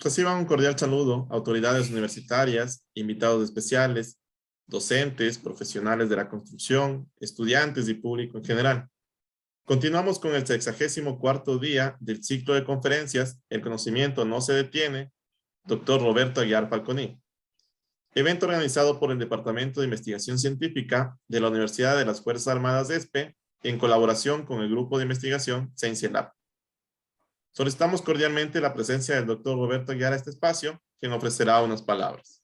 Reciban un cordial saludo, autoridades universitarias, invitados especiales, docentes, profesionales de la construcción, estudiantes y público en general. Continuamos con el 64º día del ciclo de conferencias El conocimiento no se detiene, Dr. Roberto Aguiar Falconi. Evento organizado por el Departamento de Investigación Científica de la Universidad de las Fuerzas Armadas ESPE en colaboración con el Grupo de Investigación CienciaLab. Solicitamos cordialmente la presencia del doctor Roberto Aguiar a este espacio, quien ofrecerá unas palabras.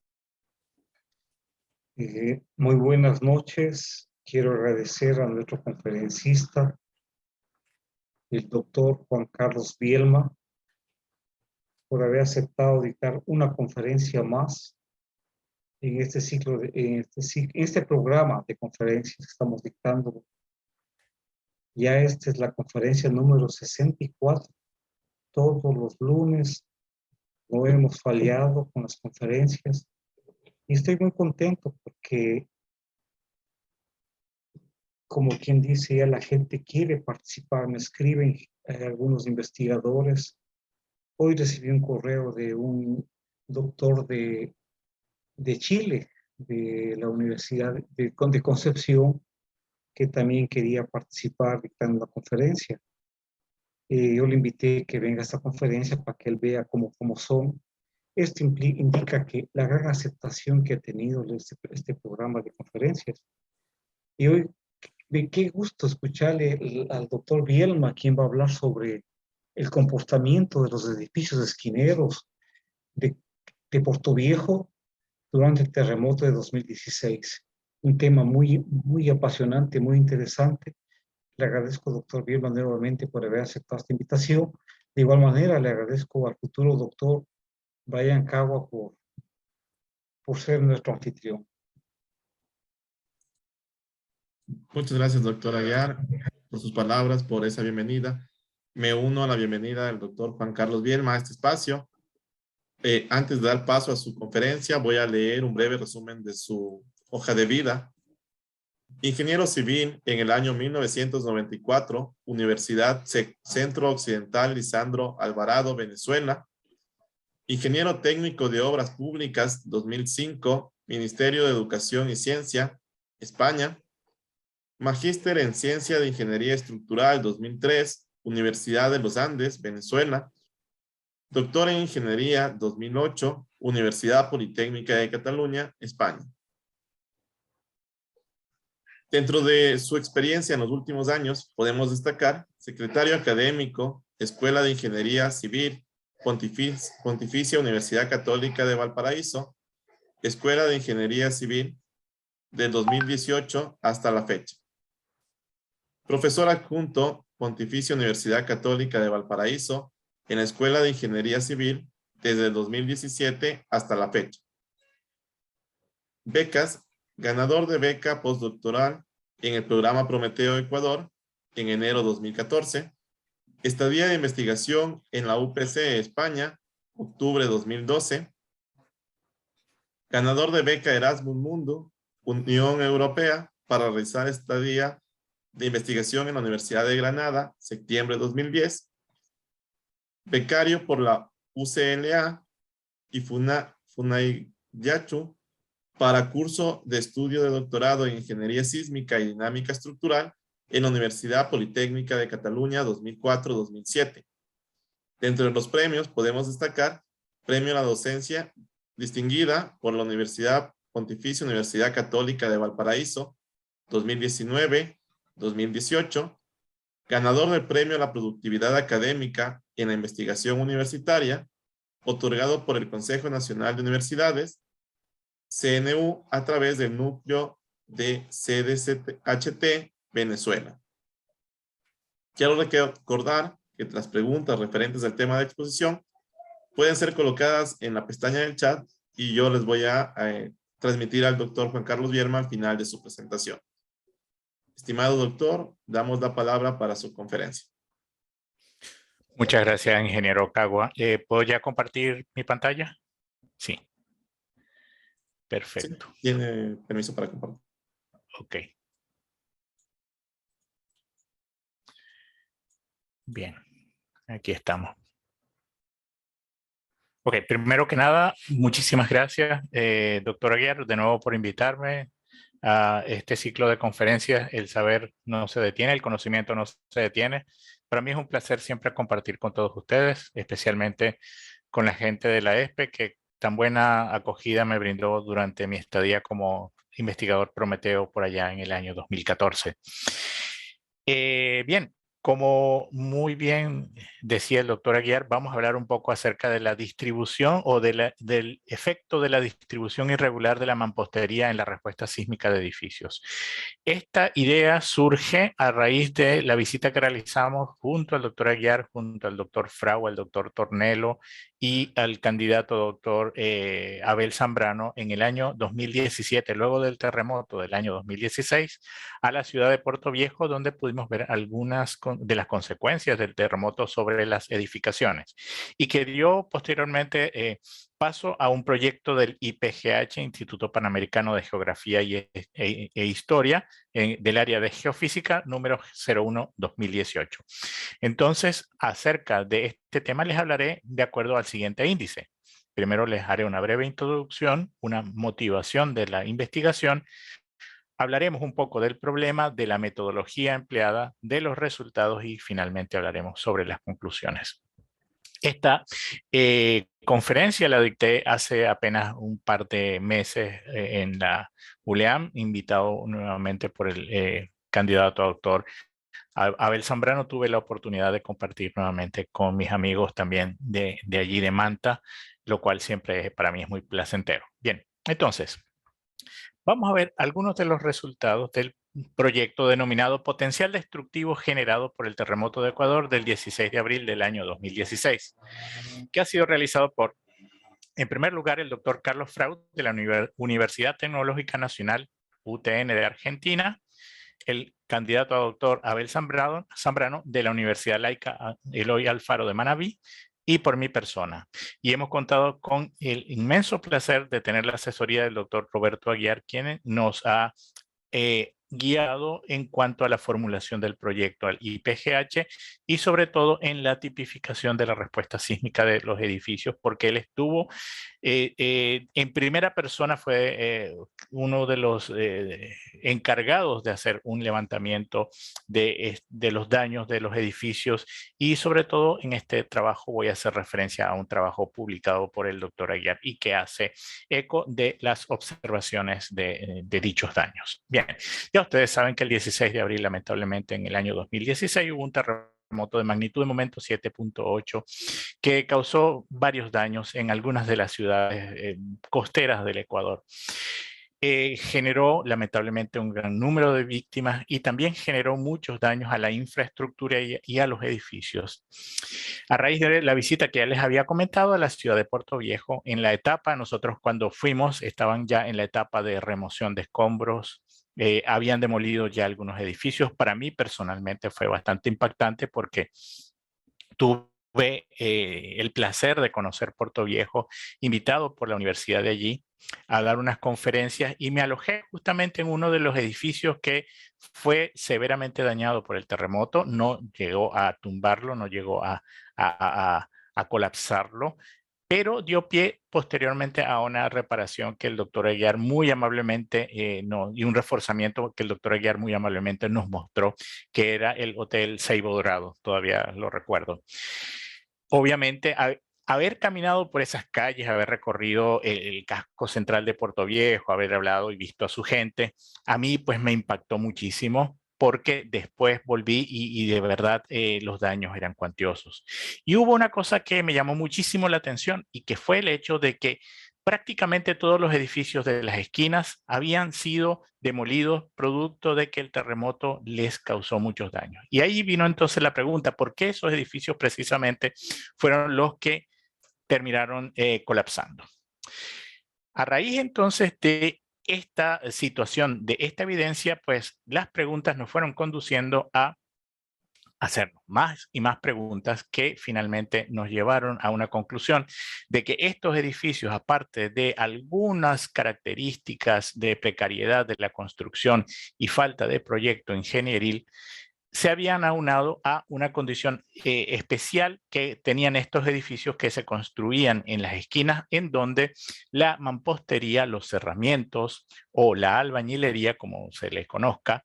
Muy buenas noches. Quiero agradecer a nuestro conferencista, el doctor Juan Carlos Bielma, por haber aceptado dictar una conferencia más en este ciclo, en este programa de conferencias que estamos dictando. Ya esta es la conferencia número 64. Todos los lunes no hemos fallado con las conferencias y estoy muy contento porque, como quien dice, ya la gente quiere participar. Me escriben algunos investigadores. Hoy recibí un correo de un doctor de Chile, de la Universidad de Concepción, que también quería participar dictando la conferencia. Yo le invité que venga a esta conferencia para que él vea cómo son. Esto indica que la gran aceptación que ha tenido este programa de conferencias. Y hoy, de qué gusto escucharle al doctor Bielma, quien va a hablar sobre el comportamiento de los edificios esquineros de Portoviejo durante el terremoto de 2016. Un tema muy apasionante, muy interesante. Le agradezco, doctor Bielma, nuevamente por haber aceptado esta invitación. De igual manera, le agradezco al futuro doctor Brian Cagua por ser nuestro anfitrión. Muchas gracias, doctor Aguiar, por sus palabras, por esa bienvenida. Me uno a la bienvenida del doctor Juan Carlos Bielma a este espacio. Antes de dar paso a su conferencia, voy a leer un breve resumen de su hoja de vida. Ingeniero civil en el año 1994, Universidad Centro Occidental Lisandro Alvarado, Venezuela. Ingeniero técnico de obras públicas 2005, Ministerio de Educación y Ciencia, España. Magíster en Ciencia de Ingeniería Estructural 2003, Universidad de los Andes, Venezuela. Doctor en Ingeniería 2008, Universidad Politécnica de Cataluña, España. Dentro de su experiencia en los últimos años, podemos destacar secretario académico, Escuela de Ingeniería Civil, Pontificia Universidad Católica de Valparaíso, Escuela de Ingeniería Civil, del 2018 hasta la fecha. Profesor adjunto, Pontificia Universidad Católica de Valparaíso, en la Escuela de Ingeniería Civil, desde el 2017 hasta la fecha. Becas, ganador de beca postdoctoral en el programa Prometeo Ecuador en enero 2014. Estadía de investigación en la UPC España, octubre 2012. Ganador de beca Erasmus Mundo, Unión Europea, para realizar estadía de investigación en la Universidad de Granada, septiembre 2010. Becario por la UCLA y FUNAYACHU para curso de estudio de doctorado en Ingeniería Sísmica y Dinámica Estructural en la Universidad Politécnica de Cataluña 2004-2007. Dentro de los premios podemos destacar Premio a la Docencia distinguida por la Universidad Pontificia Universidad Católica de Valparaíso 2019-2018, ganador del Premio a la Productividad Académica en la Investigación Universitaria, otorgado por el Consejo Nacional de Universidades, CNU, a través del núcleo de CDCHT, Venezuela. Quiero recordar que las preguntas referentes al tema de exposición pueden ser colocadas en la pestaña del chat y yo les voy a transmitir al doctor Juan Carlos Bielma al final de su presentación. Estimado doctor, damos la palabra para su conferencia. Muchas gracias, ingeniero Cagua. ¿Puedo ya compartir mi pantalla? Sí. Perfecto. Sí, tiene permiso para compartir. Ok. Bien, aquí estamos. Ok, primero que nada, muchísimas gracias, doctor Aguiar, de nuevo por invitarme a este ciclo de conferencias. El saber no se detiene, el conocimiento no se detiene. Para mí es un placer siempre compartir con todos ustedes, especialmente con la gente de la ESPE, que tan buena acogida me brindó durante mi estadía como investigador Prometeo por allá en el año 2014. Bien, como muy bien decía el doctor Aguiar, vamos a hablar un poco acerca de la distribución o del efecto de la distribución irregular de la mampostería en la respuesta sísmica de edificios. Esta idea surge a raíz de la visita que realizamos junto al doctor Aguiar, junto al doctor Frau, al doctor Tornelo y al candidato doctor Abel Zambrano en el año 2017, luego del terremoto del año 2016, a la ciudad de Puerto Viejo, donde pudimos ver algunas de las consecuencias del terremoto sobre las edificaciones y que dio posteriormente paso a un proyecto del IPGH, Instituto Panamericano de Geografía e Historia, del área de geofísica número 01-2018. Entonces, acerca de este tema les hablaré de acuerdo al siguiente índice. Primero les haré una breve introducción, una motivación de la investigación. Hablaremos un poco del problema, de la metodología empleada, de los resultados y finalmente hablaremos sobre las conclusiones. Esta conferencia la dicté hace apenas un par de meses en la ULEAM, invitado nuevamente por el candidato a doctor Abel Zambrano. Tuve la oportunidad de compartir nuevamente con mis amigos también de allí de Manta, lo cual siempre para mí es muy placentero. Bien, entonces, vamos a ver algunos de los resultados del proyecto denominado Potencial Destructivo generado por el terremoto de Ecuador del 16 de abril del año 2016, que ha sido realizado por, en primer lugar, el doctor Carlos Frau de la Universidad Tecnológica Nacional, UTN de Argentina, el candidato a doctor Abel Zambrano de la Universidad Laica Eloy Alfaro de Manabí, y por mi persona. Y hemos contado con el inmenso placer de tener la asesoría del doctor Roberto Aguiar, quien nos ha guiado en cuanto a la formulación del proyecto al IPGH y sobre todo en la tipificación de la respuesta sísmica de los edificios, porque él estuvo en primera persona, fue uno de los encargados de hacer un levantamiento de los daños de los edificios, y sobre todo en este trabajo voy a hacer referencia a un trabajo publicado por el doctor Aguiar y que hace eco de las observaciones de dichos daños. Bien, ya ustedes saben que el 16 de abril, lamentablemente, en el año 2016 hubo un terremoto de magnitud de momento 7.8 que causó varios daños en algunas de las ciudades costeras del Ecuador. Generó lamentablemente un gran número de víctimas y también generó muchos daños a la infraestructura y a los edificios. A raíz de la visita que ya les había comentado a la ciudad de Puerto Viejo, en la etapa, nosotros cuando fuimos estaban ya en la etapa de remoción de escombros. Habían demolido ya algunos edificios. Para mí personalmente fue bastante impactante porque tuve el placer de conocer Puerto Viejo, invitado por la universidad de allí a dar unas conferencias, y me alojé justamente en uno de los edificios que fue severamente dañado por el terremoto. No llegó a tumbarlo, no llegó a colapsarlo, pero dio pie posteriormente a una reparación que el doctor Aguiar muy amablemente, y un reforzamiento que el doctor Aguiar muy amablemente nos mostró, que era el Hotel Ceibo Dorado, todavía lo recuerdo. Obviamente, haber caminado por esas calles, haber recorrido el casco central de Puerto Viejo, haber hablado y visto a su gente, a mí pues me impactó muchísimo, porque después volví y de verdad los daños eran cuantiosos. Y hubo una cosa que me llamó muchísimo la atención, y que fue el hecho de que prácticamente todos los edificios de las esquinas habían sido demolidos producto de que el terremoto les causó muchos daños. Y ahí vino entonces la pregunta: ¿por qué esos edificios precisamente fueron los que terminaron colapsando? A raíz entonces de esta situación, de esta evidencia, pues las preguntas nos fueron conduciendo a hacer más y más preguntas, que finalmente nos llevaron a una conclusión de que estos edificios, aparte de algunas características de precariedad de la construcción y falta de proyecto ingenieril, se habían aunado a una condición especial que tenían estos edificios que se construían en las esquinas, en donde la mampostería, los cerramientos o la albañilería, como se les conozca,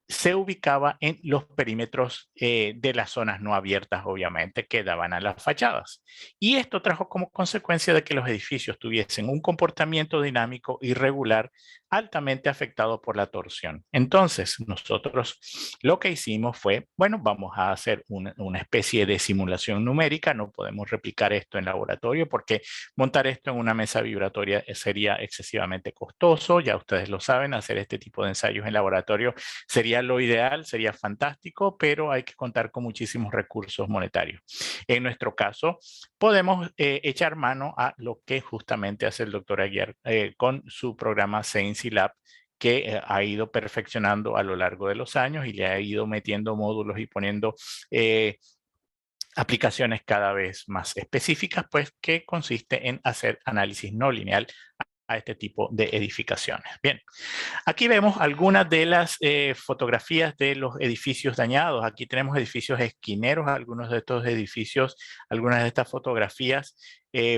se ubicaba en los perímetros de las zonas no abiertas, obviamente, que daban a las fachadas. Y esto trajo como consecuencia de que los edificios tuviesen un comportamiento dinámico irregular, altamente afectado por la torsión. Entonces, nosotros lo que hicimos fue, bueno, vamos a hacer una especie de simulación numérica. No podemos replicar esto en laboratorio porque montar esto en una mesa vibratoria sería excesivamente costoso. Ya ustedes lo saben, hacer este tipo de ensayos en laboratorio sería lo ideal, sería fantástico, pero hay que contar con muchísimos recursos monetarios. En nuestro caso, podemos echar mano a lo que justamente hace el doctor Aguiar con su programa Science Lab, que ha ido perfeccionando a lo largo de los años y le ha ido metiendo módulos y poniendo aplicaciones cada vez más específicas, pues que consiste en hacer análisis no lineal a este tipo de edificaciones. Bien, aquí vemos algunas de las fotografías de los edificios dañados. Aquí tenemos edificios esquineros. Algunos de estos edificios, algunas de estas fotografías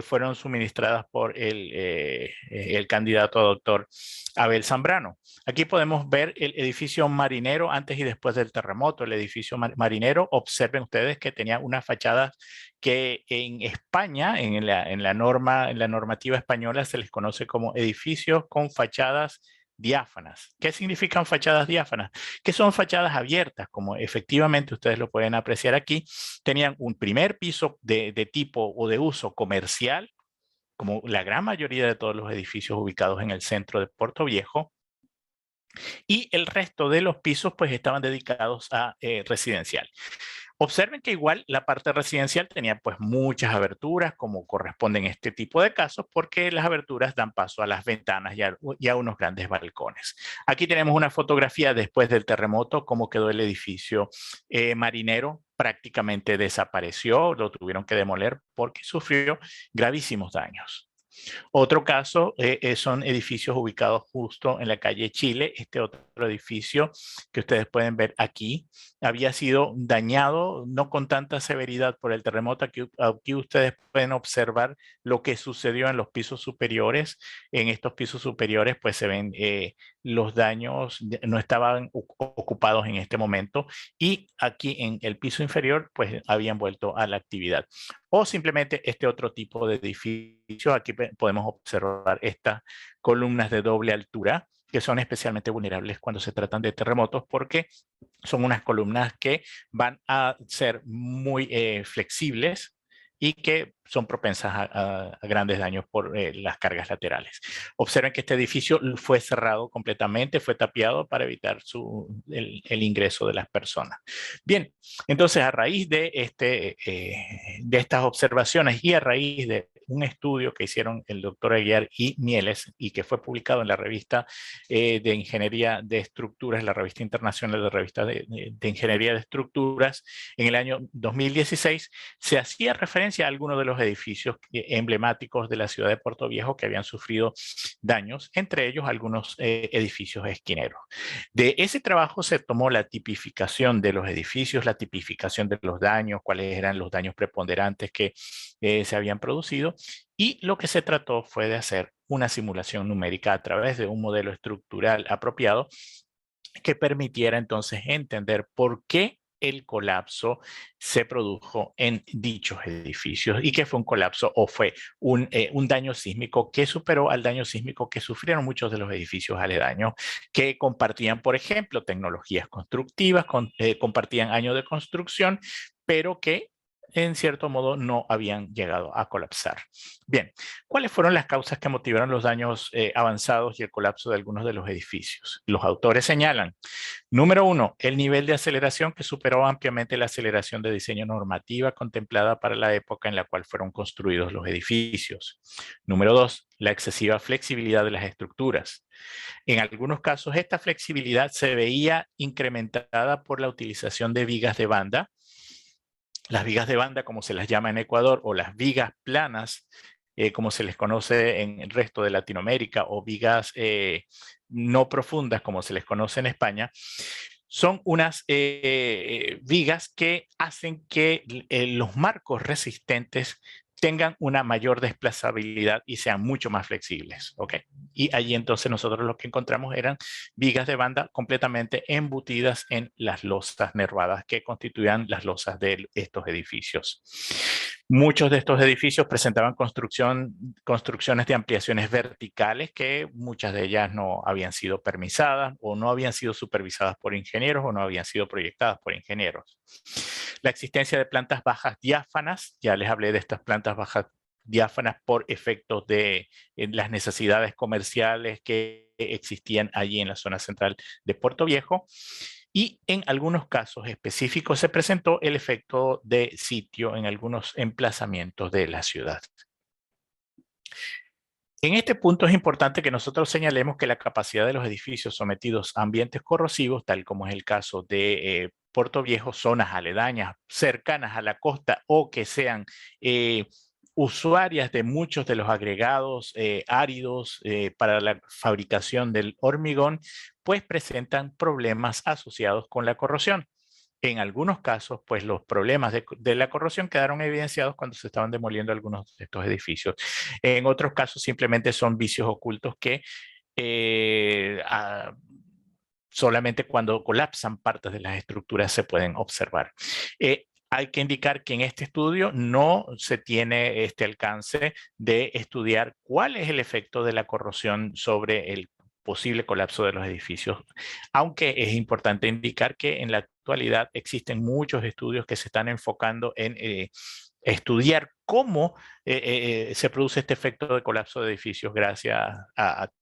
fueron suministradas por el candidato a doctor Abel Zambrano. Aquí podemos ver el edificio Marinero antes y después del terremoto. El edificio Marinero, observen ustedes que tenía unas fachadas que en España, en la normativa española, se les conoce como edificios con fachadas diáfanas. ¿Qué significan fachadas diáfanas? Que son fachadas abiertas, como efectivamente ustedes lo pueden apreciar aquí. Tenían un primer piso de tipo o de uso comercial, como la gran mayoría de todos los edificios ubicados en el centro de Puerto Viejo, y el resto de los pisos pues estaban dedicados a residencial. Observen que igual la parte residencial tenía pues muchas aberturas, como corresponde en este tipo de casos, porque las aberturas dan paso a las ventanas y a unos grandes balcones. Aquí tenemos una fotografía después del terremoto, cómo quedó el edificio Marinero. Prácticamente desapareció, lo tuvieron que demoler porque sufrió gravísimos daños. Otro caso son edificios ubicados justo en la calle Chile. Este otro edificio que ustedes pueden ver aquí había sido dañado, no con tanta severidad por el terremoto. Aquí ustedes pueden observar lo que sucedió en los pisos superiores. En estos pisos superiores pues se ven los daños, no estaban ocupados en este momento, y aquí en el piso inferior pues habían vuelto a la actividad. O simplemente este otro tipo de edificio. Aquí podemos observar estas columnas de doble altura que son especialmente vulnerables cuando se tratan de terremotos, porque son unas columnas que van a ser muy flexibles y que son propensas a grandes daños por las cargas laterales. Observen que este edificio fue cerrado completamente, fue tapiado para evitar el ingreso de las personas. Bien, entonces a raíz de estas observaciones y a raíz de un estudio que hicieron el doctor Aguiar y Mieles y que fue publicado en la revista de Ingeniería de Estructuras, la revista internacional de revista de Ingeniería de Estructuras, en el año 2016, se hacía referencia a algunos de los edificios emblemáticos de la ciudad de Puerto Viejo que habían sufrido daños, entre ellos algunos edificios esquineros. De ese trabajo se tomó la tipificación de los edificios, la tipificación de los daños, cuáles eran los daños preponderantes que se habían producido, y lo que se trató fue de hacer una simulación numérica a través de un modelo estructural apropiado que permitiera entonces entender por qué el colapso se produjo en dichos edificios y que fue un colapso o fue un daño sísmico que superó al daño sísmico que sufrieron muchos de los edificios aledaños que compartían, por ejemplo, tecnologías constructivas, compartían años de construcción, pero que en cierto modo no habían llegado a colapsar. Bien, ¿cuáles fueron las causas que motivaron los daños avanzados y el colapso de algunos de los edificios? Los autores señalan: número 1, el nivel de aceleración que superó ampliamente la aceleración de diseño normativa contemplada para la época en la cual fueron construidos los edificios. Número 2, la excesiva flexibilidad de las estructuras. En algunos casos, esta flexibilidad se veía incrementada por la utilización de vigas de banda. Las vigas de banda, como se las llama en Ecuador, o las vigas planas, como se les conoce en el resto de Latinoamérica, o vigas no profundas, como se les conoce en España, son unas vigas que hacen que los marcos resistentes tengan una mayor desplazabilidad y sean mucho más flexibles, ¿ok? Y allí entonces nosotros lo que encontramos eran vigas de banda completamente embutidas en las losas nervadas que constituían las losas de estos edificios. Muchos de estos edificios presentaban construcciones de ampliaciones verticales que muchas de ellas no habían sido permisadas o no habían sido supervisadas por ingenieros o no habían sido proyectadas por ingenieros. La existencia de plantas bajas diáfanas, ya les hablé de estas plantas bajas diáfanas por efectos de las necesidades comerciales que existían allí en la zona central de Puerto Viejo. Y en algunos casos específicos se presentó el efecto de sitio en algunos emplazamientos de la ciudad. En este punto es importante que nosotros señalemos que la capacidad de los edificios sometidos a ambientes corrosivos, tal como es el caso de Puerto Viejo, zonas aledañas, cercanas a la costa o que sean usuarias de muchos de los agregados áridos para la fabricación del hormigón, pues presentan problemas asociados con la corrosión. En algunos casos, pues los problemas de la corrosión quedaron evidenciados cuando se estaban demoliendo algunos de estos edificios. En otros casos simplemente son vicios ocultos que solamente cuando colapsan partes de las estructuras se pueden observar. Hay que indicar que en este estudio no se tiene este alcance de estudiar cuál es el efecto de la corrosión sobre el posible colapso de los edificios, aunque es importante indicar que en la actualidad existen muchos estudios que se están enfocando en estudiar cómo se produce este efecto de colapso de edificios gracias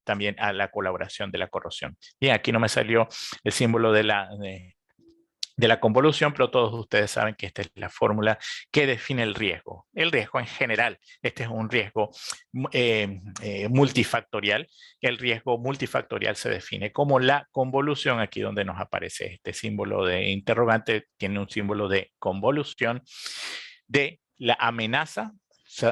también a la colaboración de la corrosión. Bien, aquí no me salió el símbolo de la convolución, pero todos ustedes saben que esta es la fórmula que define el riesgo. El riesgo en general, este es un riesgo multifactorial. El riesgo multifactorial se define como la convolución, aquí donde nos aparece este símbolo de interrogante, tiene un símbolo de convolución, de la amenaza.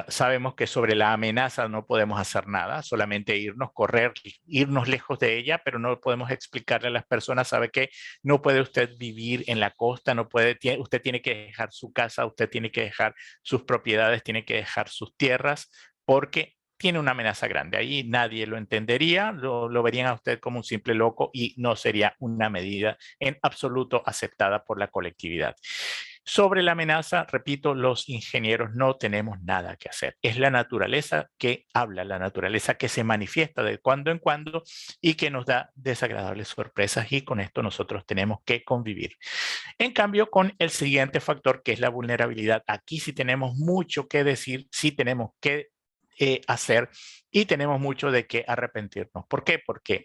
Sabemos que sobre la amenaza no podemos hacer nada, solamente correr, irnos lejos de ella, pero no podemos explicarle a las personas, sabe que no puede usted vivir en la costa, usted tiene que dejar su casa, usted tiene que dejar sus propiedades, tiene que dejar sus tierras, porque tiene una amenaza grande. Ahí nadie lo entendería, lo verían a usted como un simple loco y no sería una medida en absoluto aceptada por la colectividad. Sobre la amenaza, repito, los ingenieros no tenemos nada que hacer. Es la naturaleza que habla, la naturaleza que se manifiesta de cuando en cuando y que nos da desagradables sorpresas, y con esto nosotros tenemos que convivir. En cambio, con el siguiente factor, que es la vulnerabilidad, aquí sí tenemos mucho que decir, sí tenemos que hacer y tenemos mucho de qué arrepentirnos. ¿Por qué? Porque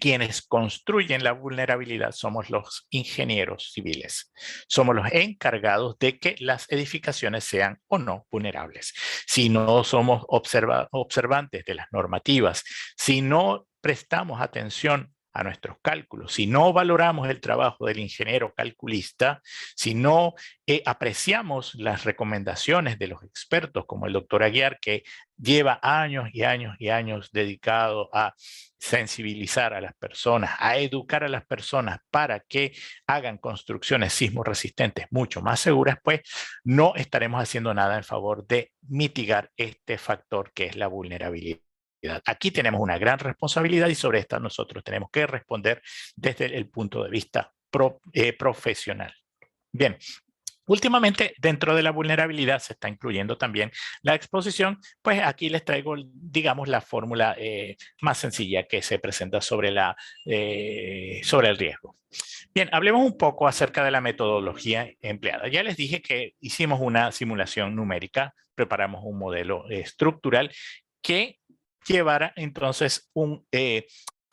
quienes construyen la vulnerabilidad somos los ingenieros civiles. Somos los encargados de que las edificaciones sean o no vulnerables. Si no somos observantes de las normativas, si no prestamos atención a nuestros cálculos, si no valoramos el trabajo del ingeniero calculista, si no apreciamos las recomendaciones de los expertos como el doctor Aguiar, que lleva años y años y años dedicado a sensibilizar a las personas, a educar a las personas para que hagan construcciones sismo resistentes mucho más seguras, pues no estaremos haciendo nada en favor de mitigar este factor que es la vulnerabilidad. Aquí tenemos una gran responsabilidad y sobre esta nosotros tenemos que responder desde el punto de vista profesional. Bien. Últimamente, dentro de la vulnerabilidad se está incluyendo también la exposición, pues aquí les traigo, digamos, la fórmula más sencilla que se presenta sobre el riesgo. Bien, hablemos un poco acerca de la metodología empleada. Ya les dije que hicimos una simulación numérica, preparamos un modelo estructural que llevara entonces un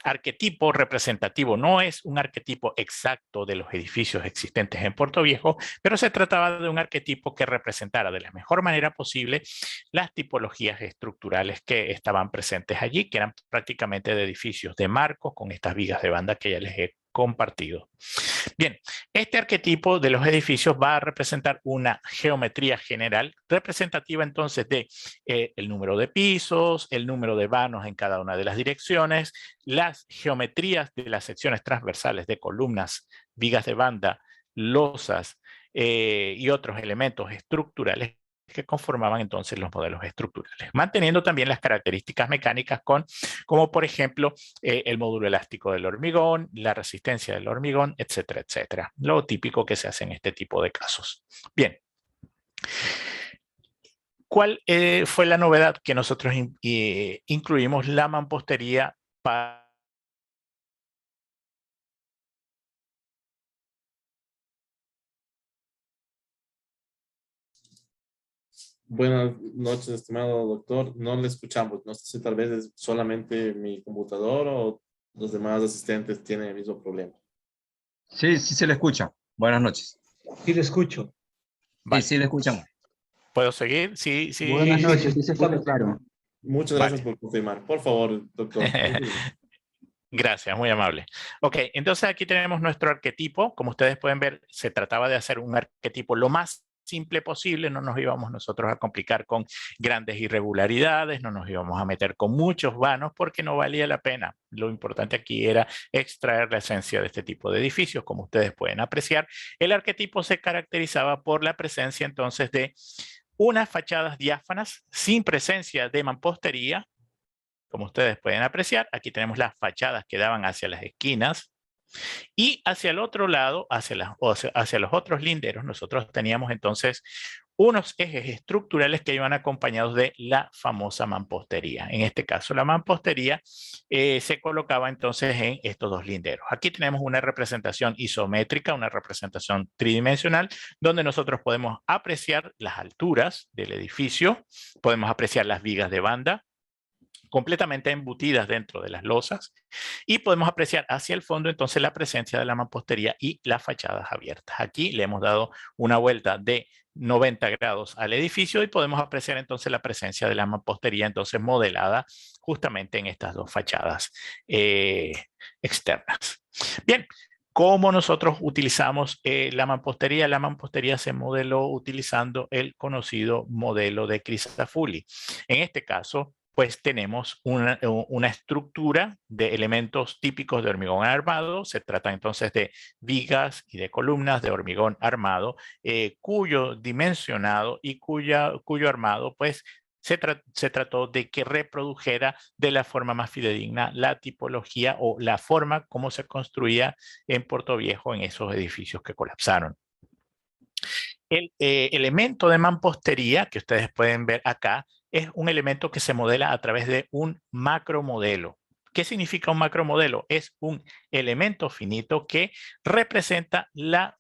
arquetipo representativo. No es un arquetipo exacto de los edificios existentes en Puerto Viejo, pero se trataba de un arquetipo que representara de la mejor manera posible las tipologías estructurales que estaban presentes allí, que eran prácticamente de edificios de marcos con estas vigas de banda que ya les he compartido. Bien, este arquetipo de los edificios va a representar una geometría general, representativa entonces de el número de pisos, el número de vanos en cada una de las direcciones, las geometrías de las secciones transversales de columnas, vigas de banda, losas y otros elementos estructurales que conformaban entonces los modelos estructurales, manteniendo también las características mecánicas como por ejemplo el módulo elástico del hormigón, la resistencia del hormigón, etcétera, etcétera. Lo típico que se hace en este tipo de casos. Bien. ¿Cuál fue la novedad que nosotros incluimos la mampostería para... Buenas noches, estimado doctor. No le escuchamos. No sé si tal vez es solamente mi computador o los demás asistentes tienen el mismo problema. Sí, sí se le escucha. Buenas noches. Sí, le escucho. Vale. Sí, sí le escuchamos. ¿Puedo seguir? Sí, sí. Buenas noches, sí se escucha claro. Muchas gracias por confirmar. Por favor, doctor. Gracias, muy amable. Ok, entonces aquí tenemos nuestro arquetipo. Como ustedes pueden ver, se trataba de hacer un arquetipo lo más simple posible. No nos íbamos nosotros a complicar con grandes irregularidades, no nos íbamos a meter con muchos vanos porque no valía la pena. Lo importante aquí era extraer la esencia de este tipo de edificios. Como ustedes pueden apreciar, el arquetipo se caracterizaba por la presencia entonces de unas fachadas diáfanas sin presencia de mampostería. Como ustedes pueden apreciar, aquí tenemos las fachadas que daban hacia las esquinas y hacia el otro lado, hacia los otros linderos, nosotros teníamos entonces unos ejes estructurales que iban acompañados de la famosa mampostería. En este caso, la mampostería se colocaba entonces en estos dos linderos. Aquí tenemos una representación isométrica, una representación tridimensional, donde nosotros podemos apreciar las alturas del edificio, podemos apreciar las vigas de banda, completamente embutidas dentro de las losas, y podemos apreciar hacia el fondo entonces la presencia de la mampostería y las fachadas abiertas. Aquí le hemos dado una vuelta de 90 grados al edificio y podemos apreciar entonces la presencia de la mampostería entonces modelada justamente en estas dos fachadas externas. Bien. ¿Cómo nosotros utilizamos la mampostería? La mampostería se modeló utilizando el conocido modelo de Crisafulli. En este caso, pues tenemos una estructura de elementos típicos de hormigón armado. Se trata entonces de vigas y de columnas de hormigón armado, cuyo dimensionado y cuyo armado, pues, se trató de que reprodujera de la forma más fidedigna la tipología o la forma como se construía en Puerto Viejo en esos edificios que colapsaron. El elemento de mampostería que ustedes pueden ver acá es un elemento que se modela a través de un macromodelo. ¿Qué significa un macromodelo? Es un elemento finito que representa la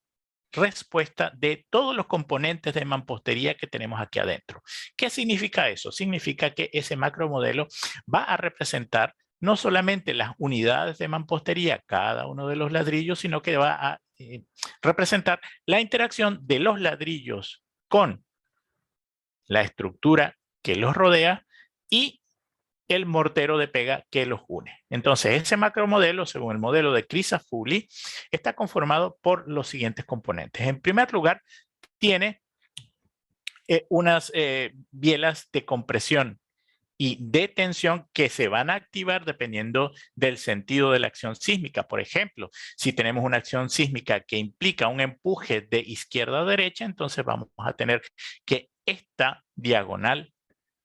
respuesta de todos los componentes de mampostería que tenemos aquí adentro. ¿Qué significa eso? Significa que ese macromodelo va a representar no solamente las unidades de mampostería, cada uno de los ladrillos, sino que va a representar la interacción de los ladrillos con la estructura que los rodea y el mortero de pega que los une. Entonces, ese macromodelo, según el modelo de Crisafulli, está conformado por los siguientes componentes. En primer lugar, tiene unas bielas de compresión y de tensión que se van a activar dependiendo del sentido de la acción sísmica. Por ejemplo, si tenemos una acción sísmica que implica un empuje de izquierda a derecha, entonces vamos a tener que esta diagonal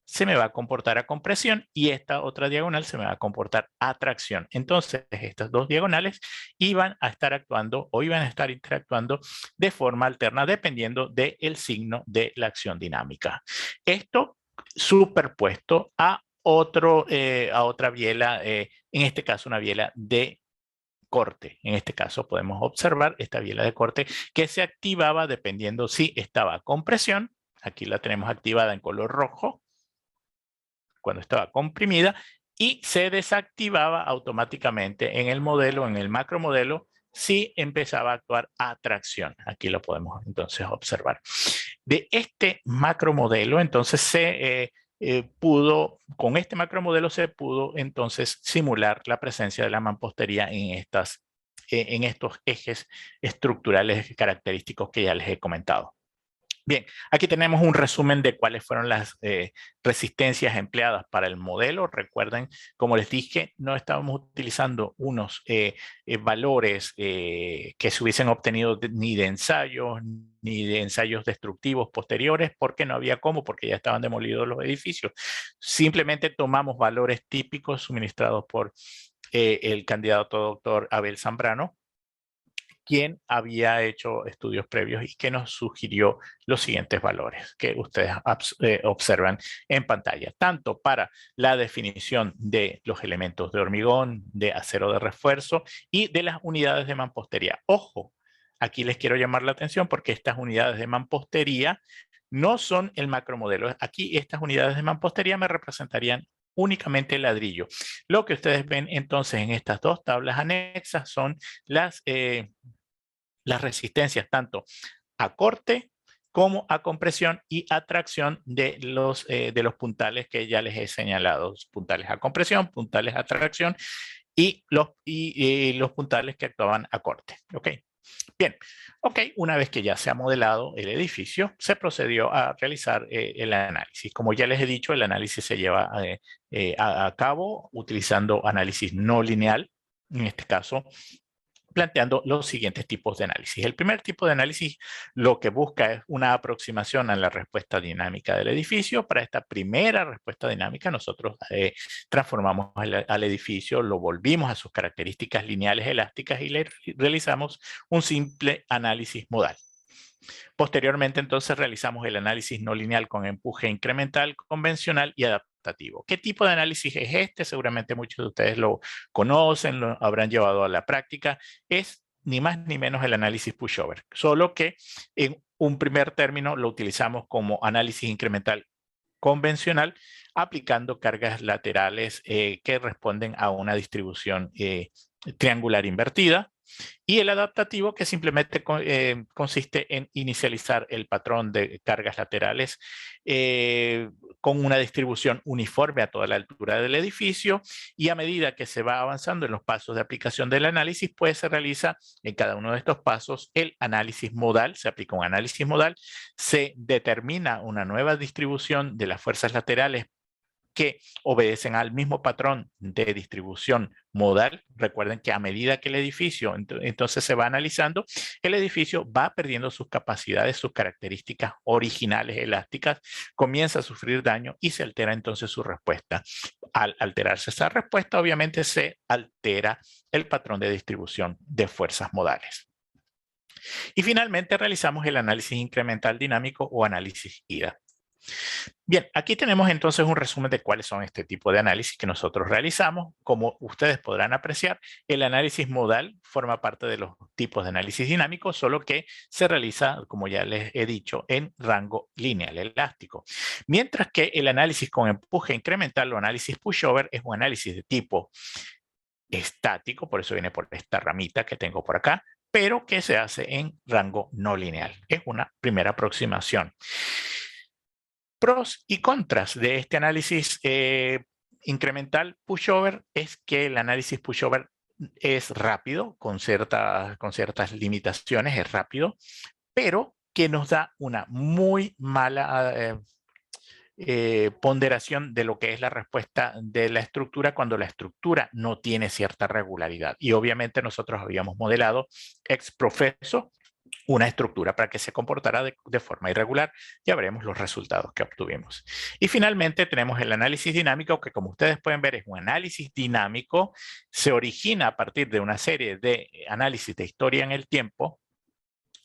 se me va a comportar a compresión y esta otra diagonal se me va a comportar a tracción. Entonces, estas dos diagonales iban a estar actuando o iban a estar interactuando de forma alterna dependiendo del signo de la acción dinámica. Esto superpuesto a otra biela, en este caso una biela de corte. En este caso podemos observar esta biela de corte que se activaba dependiendo si estaba a compresión. Aquí la tenemos activada en color rojo cuando estaba comprimida y se desactivaba automáticamente en el modelo, en el macromodelo, si empezaba a actuar a tracción. Aquí lo podemos entonces observar. De este macromodelo, entonces con este macromodelo se pudo entonces simular la presencia de la mampostería en estas en estos ejes estructurales característicos que ya les he comentado. Bien, aquí tenemos un resumen de cuáles fueron las resistencias empleadas para el modelo. Recuerden, como les dije, no estábamos utilizando unos valores que se hubiesen obtenido ni de ensayos destructivos posteriores, porque no había cómo, porque ya estaban demolidos los edificios. Simplemente tomamos valores típicos suministrados por el candidato doctor Abel Zambrano, quien había hecho estudios previos y que nos sugirió los siguientes valores que ustedes observan en pantalla, tanto para la definición de los elementos de hormigón, de acero de refuerzo y de las unidades de mampostería. Ojo, aquí les quiero llamar la atención porque estas unidades de mampostería no son el macromodelo. Aquí estas unidades de mampostería me representarían únicamente el ladrillo. Lo que ustedes ven entonces en estas dos tablas anexas son las resistencias tanto a corte como a compresión y a tracción de los puntales que ya les he señalado. Puntales a compresión, puntales a tracción y los puntales que actuaban a corte. ¿Ok? Bien, una vez que ya se ha modelado el edificio, se procedió a realizar el análisis. Como ya les he dicho, el análisis se lleva a cabo utilizando análisis no lineal, en este caso, planteando los siguientes tipos de análisis. El primer tipo de análisis lo que busca es una aproximación a la respuesta dinámica del edificio. Para esta primera respuesta dinámica nosotros transformamos al edificio, lo volvimos a sus características lineales elásticas y le realizamos un simple análisis modal. Posteriormente, entonces, realizamos el análisis no lineal con empuje incremental, convencional y adaptativo. ¿Qué tipo de análisis es este? Seguramente muchos de ustedes lo conocen, lo habrán llevado a la práctica. Es ni más ni menos el análisis pushover, solo que en un primer término lo utilizamos como análisis incremental convencional, aplicando cargas laterales que responden a una distribución triangular invertida. Y el adaptativo, que simplemente consiste en inicializar el patrón de cargas laterales con una distribución uniforme a toda la altura del edificio, y a medida que se va avanzando en los pasos de aplicación del análisis, pues se realiza en cada uno de estos pasos el análisis modal, se aplica un análisis modal, se determina una nueva distribución de las fuerzas laterales que obedecen al mismo patrón de distribución modal. Recuerden que a medida que el edificio entonces se va analizando, el edificio va perdiendo sus capacidades, sus características originales elásticas, comienza a sufrir daño y se altera entonces su respuesta. Al alterarse esa respuesta, obviamente se altera el patrón de distribución de fuerzas modales. Y finalmente realizamos el análisis incremental dinámico o análisis IDA. Bien, aquí tenemos entonces un resumen de cuáles son este tipo de análisis que nosotros realizamos. Como ustedes podrán apreciar, el análisis modal forma parte de los tipos de análisis dinámico, solo que se realiza, como ya les he dicho, en rango lineal elástico. Mientras que el análisis con empuje incremental o análisis pushover es un análisis de tipo estático, por eso viene por esta ramita que tengo por acá, pero que se hace en rango no lineal. Es una primera aproximación. Pros y contras de este análisis incremental pushover es que el análisis pushover es rápido, con ciertas limitaciones, es rápido, pero que nos da una muy mala ponderación de lo que es la respuesta de la estructura cuando la estructura no tiene cierta regularidad. Y obviamente nosotros habíamos modelado ex profeso una estructura para que se comportara de forma irregular. Ya veremos los resultados que obtuvimos. Y finalmente tenemos el análisis dinámico, que como ustedes pueden ver es un análisis dinámico, se origina a partir de una serie de análisis de historia en el tiempo.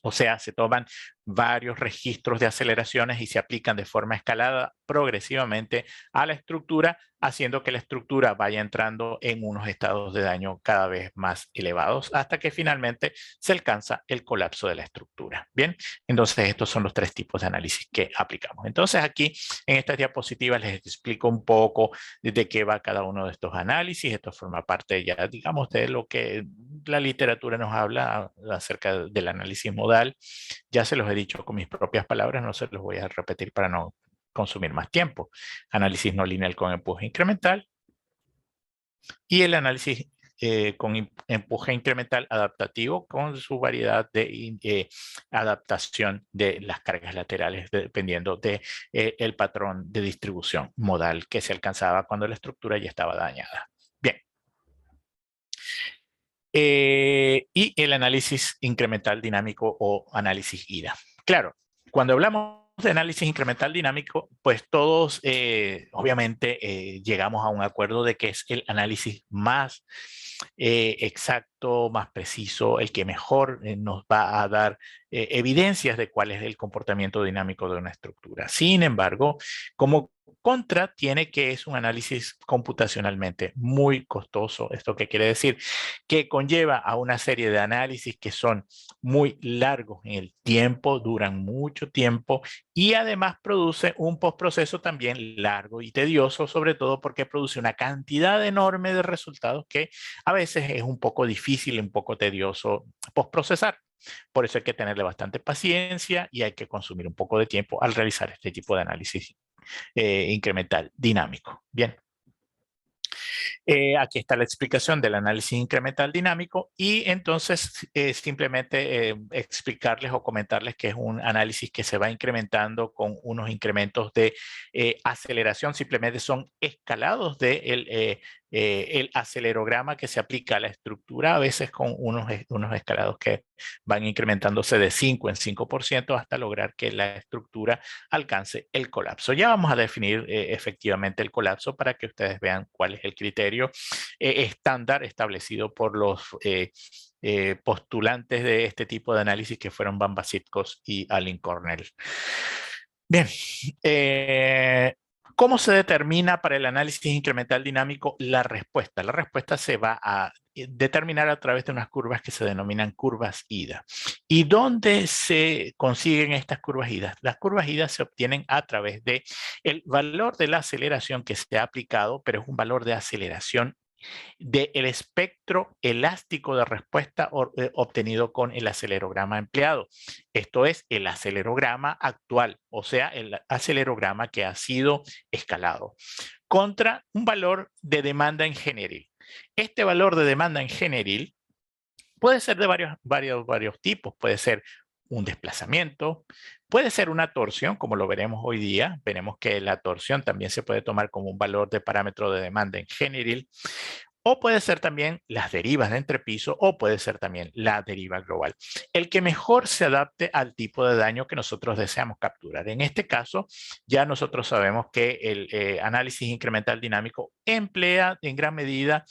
O sea, se toman varios registros de aceleraciones y se aplican de forma escalada progresivamente a la estructura, haciendo que la estructura vaya entrando en unos estados de daño cada vez más elevados hasta que finalmente se alcanza el colapso de la estructura. Bien, entonces estos son los tres tipos de análisis que aplicamos. Entonces aquí en estas diapositivas les explico un poco de qué va cada uno de estos análisis. Esto forma parte ya, digamos, de lo que la literatura nos habla acerca del análisis modal. Ya se los he dicho con mis propias palabras, no se los voy a repetir para no consumir más tiempo. Análisis no lineal con empuje incremental y el análisis con empuje incremental adaptativo con su variedad de adaptación de las cargas laterales dependiendo de el patrón de distribución modal que se alcanzaba cuando la estructura ya estaba dañada. Bien. Y el análisis incremental dinámico o análisis IDA. Claro, cuando hablamos de análisis incremental dinámico, pues todos obviamente llegamos a un acuerdo de que es el análisis más exacto, más preciso, el que mejor nos va a dar evidencias de cuál es el comportamiento dinámico de una estructura. Sin embargo, como contra tiene que es un análisis computacionalmente muy costoso. ¿Esto qué quiere decir? Que conlleva a una serie de análisis que son muy largos en el tiempo, duran mucho tiempo y además produce un postproceso también largo y tedioso, sobre todo porque produce una cantidad enorme de resultados que a veces es un poco difícil, un poco tedioso postprocesar. Por eso hay que tenerle bastante paciencia y hay que consumir un poco de tiempo al realizar este tipo de análisis incremental dinámico. Bien. Aquí está la explicación del análisis incremental dinámico y entonces simplemente explicarles o comentarles que es un análisis que se va incrementando con unos incrementos de aceleración, simplemente son escalados de el acelerograma que se aplica a la estructura, a veces con unos escalados que van incrementándose de 5 en 5% hasta lograr que la estructura alcance el colapso. Ya vamos a definir efectivamente el colapso para que ustedes vean cuál es el criterio estándar establecido por los postulantes de este tipo de análisis que fueron Van Bazitkos y Allen Cornell. Bien, ¿cómo se determina para el análisis incremental dinámico la respuesta? La respuesta se va a determinar a través de unas curvas que se denominan curvas IDA. ¿Y dónde se consiguen estas curvas IDA? Las curvas IDA se obtienen a través de el valor de la aceleración que se ha aplicado, pero es un valor de aceleración del espectro elástico de respuesta obtenido con el acelerograma empleado. Esto es el acelerograma actual, o sea, el acelerograma que ha sido escalado, contra un valor de demanda en general. Este valor de demanda en general puede ser de varios tipos, puede ser un desplazamiento, puede ser una torsión, como lo veremos hoy día. Veremos que la torsión también se puede tomar como un valor de parámetro de demanda en general, o puede ser también las derivas de entrepiso, o puede ser también la deriva global. El que mejor se adapte al tipo de daño que nosotros deseamos capturar. En este caso, ya nosotros sabemos que el análisis incremental dinámico emplea en gran medida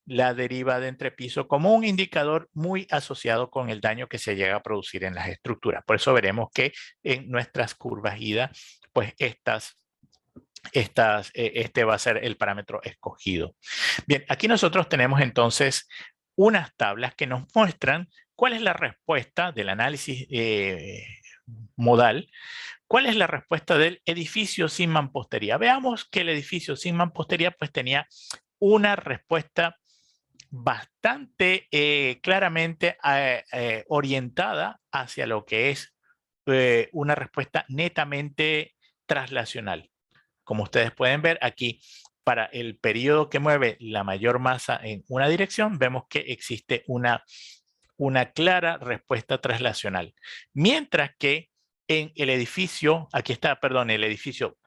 la deriva de entrepiso como un indicador muy asociado con el daño que se llega a producir en las estructuras. Por eso veremos que en nuestras curvas IDA, pues este va a ser el parámetro escogido. Bien, aquí nosotros tenemos entonces unas tablas que nos muestran cuál es la respuesta del análisis modal. ¿Cuál es la respuesta del edificio sin mampostería? Veamos que el edificio sin mampostería pues tenía una respuesta bastante claramente orientada hacia lo que es una respuesta netamente traslacional. Como ustedes pueden ver aquí, para el periodo que mueve la mayor masa en una dirección, vemos que existe una clara respuesta traslacional. Mientras que en el edificio, aquí está, perdón, el edificio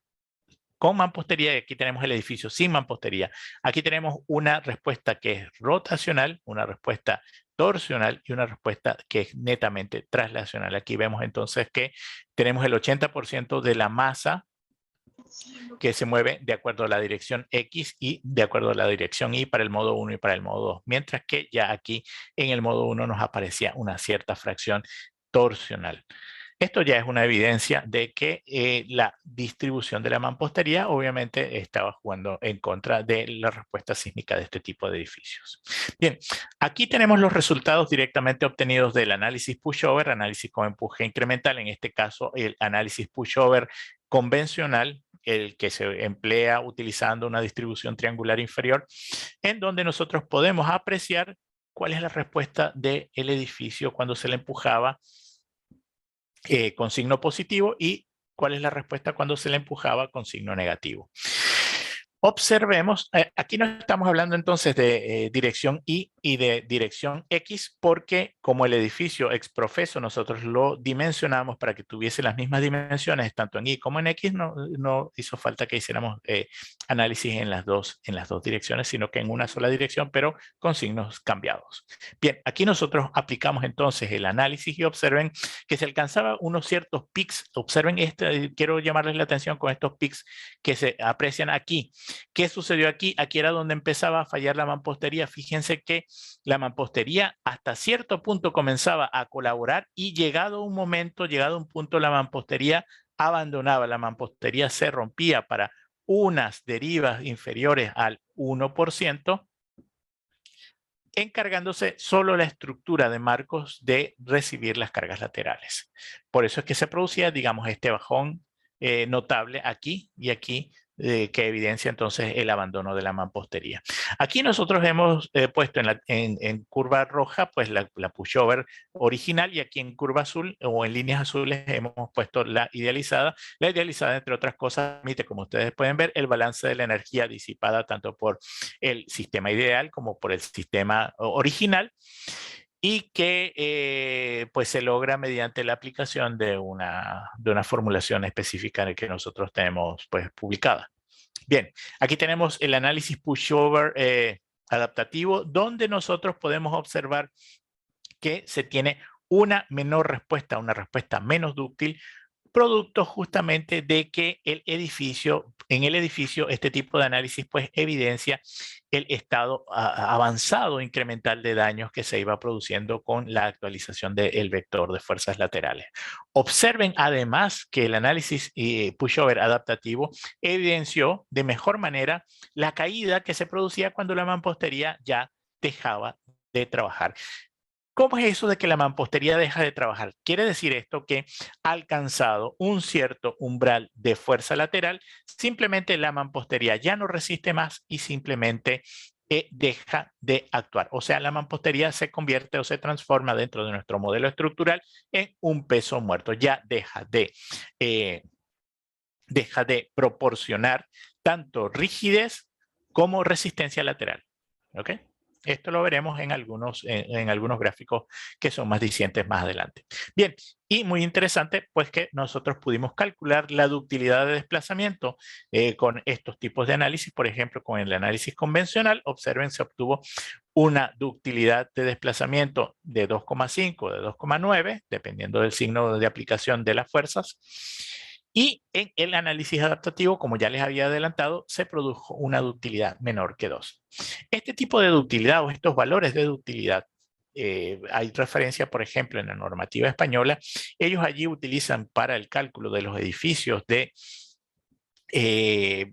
con mampostería y aquí tenemos el edificio sin mampostería. Aquí tenemos una respuesta que es rotacional, una respuesta torsional y una respuesta que es netamente traslacional. Aquí vemos entonces que tenemos el 80% de la masa que se mueve de acuerdo a la dirección X y de acuerdo a la dirección Y para el modo 1 y para el modo 2. Mientras que ya aquí en el modo 1 nos aparecía una cierta fracción torsional. Esto ya es una evidencia de que la distribución de la mampostería obviamente estaba jugando en contra de la respuesta sísmica de este tipo de edificios. Bien, aquí tenemos los resultados directamente obtenidos del análisis pushover, análisis con empuje incremental, en este caso el análisis pushover convencional, el que se emplea utilizando una distribución triangular inferior, en donde nosotros podemos apreciar cuál es la respuesta del edificio cuando se le empujaba con signo positivo y cuál es la respuesta cuando se le empujaba con signo negativo. Observemos, aquí no estamos hablando entonces de dirección Y y de dirección X, porque como el edificio ex profeso nosotros lo dimensionamos para que tuviese las mismas dimensiones tanto en Y como en X, no hizo falta que hiciéramos análisis en las dos direcciones, sino que en una sola dirección, pero con signos cambiados. Bien, aquí nosotros aplicamos entonces el análisis y observen que se alcanzaba unos ciertos pics. Observen, quiero llamarles la atención con estos pics que se aprecian aquí. ¿Qué sucedió aquí? Aquí era donde empezaba a fallar la mampostería. Fíjense que la mampostería hasta cierto punto comenzaba a colaborar y llegado un punto, la mampostería abandonaba. La mampostería se rompía para unas derivas inferiores al 1%, encargándose solo la estructura de marcos de recibir las cargas laterales. Por eso es que se producía, digamos, este bajón notable aquí y aquí, que evidencia entonces el abandono de la mampostería. Aquí nosotros hemos puesto en curva roja pues la pushover original, y aquí en curva azul o en líneas azules hemos puesto la idealizada. La idealizada, entre otras cosas, permite, como ustedes pueden ver, el balance de la energía disipada tanto por el sistema ideal como por el sistema original, y que pues se logra mediante la aplicación de una formulación específica que nosotros tenemos pues publicada. Bien, aquí tenemos el análisis pushover adaptativo, donde nosotros podemos observar que se tiene una menor respuesta, una respuesta menos dúctil, producto justamente de que en el edificio este tipo de análisis pues evidencia el estado avanzado incremental de daños que se iba produciendo con la actualización del vector de fuerzas laterales. Observen además que el análisis pushover adaptativo evidenció de mejor manera la caída que se producía cuando la mampostería ya dejaba de trabajar. ¿Cómo es eso de que la mampostería deja de trabajar? Quiere decir esto que alcanzado un cierto umbral de fuerza lateral, simplemente la mampostería ya no resiste más y simplemente deja de actuar. O sea, la mampostería se convierte o se transforma dentro de nuestro modelo estructural en un peso muerto. Ya deja de proporcionar tanto rigidez como resistencia lateral. ¿Ok? Esto lo veremos en algunos gráficos que son más dicientes más adelante. Bien, y muy interesante, pues que nosotros pudimos calcular la ductilidad de desplazamiento con estos tipos de análisis. Por ejemplo, con el análisis convencional, observen, se obtuvo una ductilidad de desplazamiento de 2,5, de 2,9, dependiendo del signo de aplicación de las fuerzas. Y en el análisis adaptativo, como ya les había adelantado, se produjo una ductilidad menor que 2. Este tipo de ductilidad o estos valores de ductilidad, hay referencia, por ejemplo, en la normativa española. Ellos allí utilizan para el cálculo de los edificios de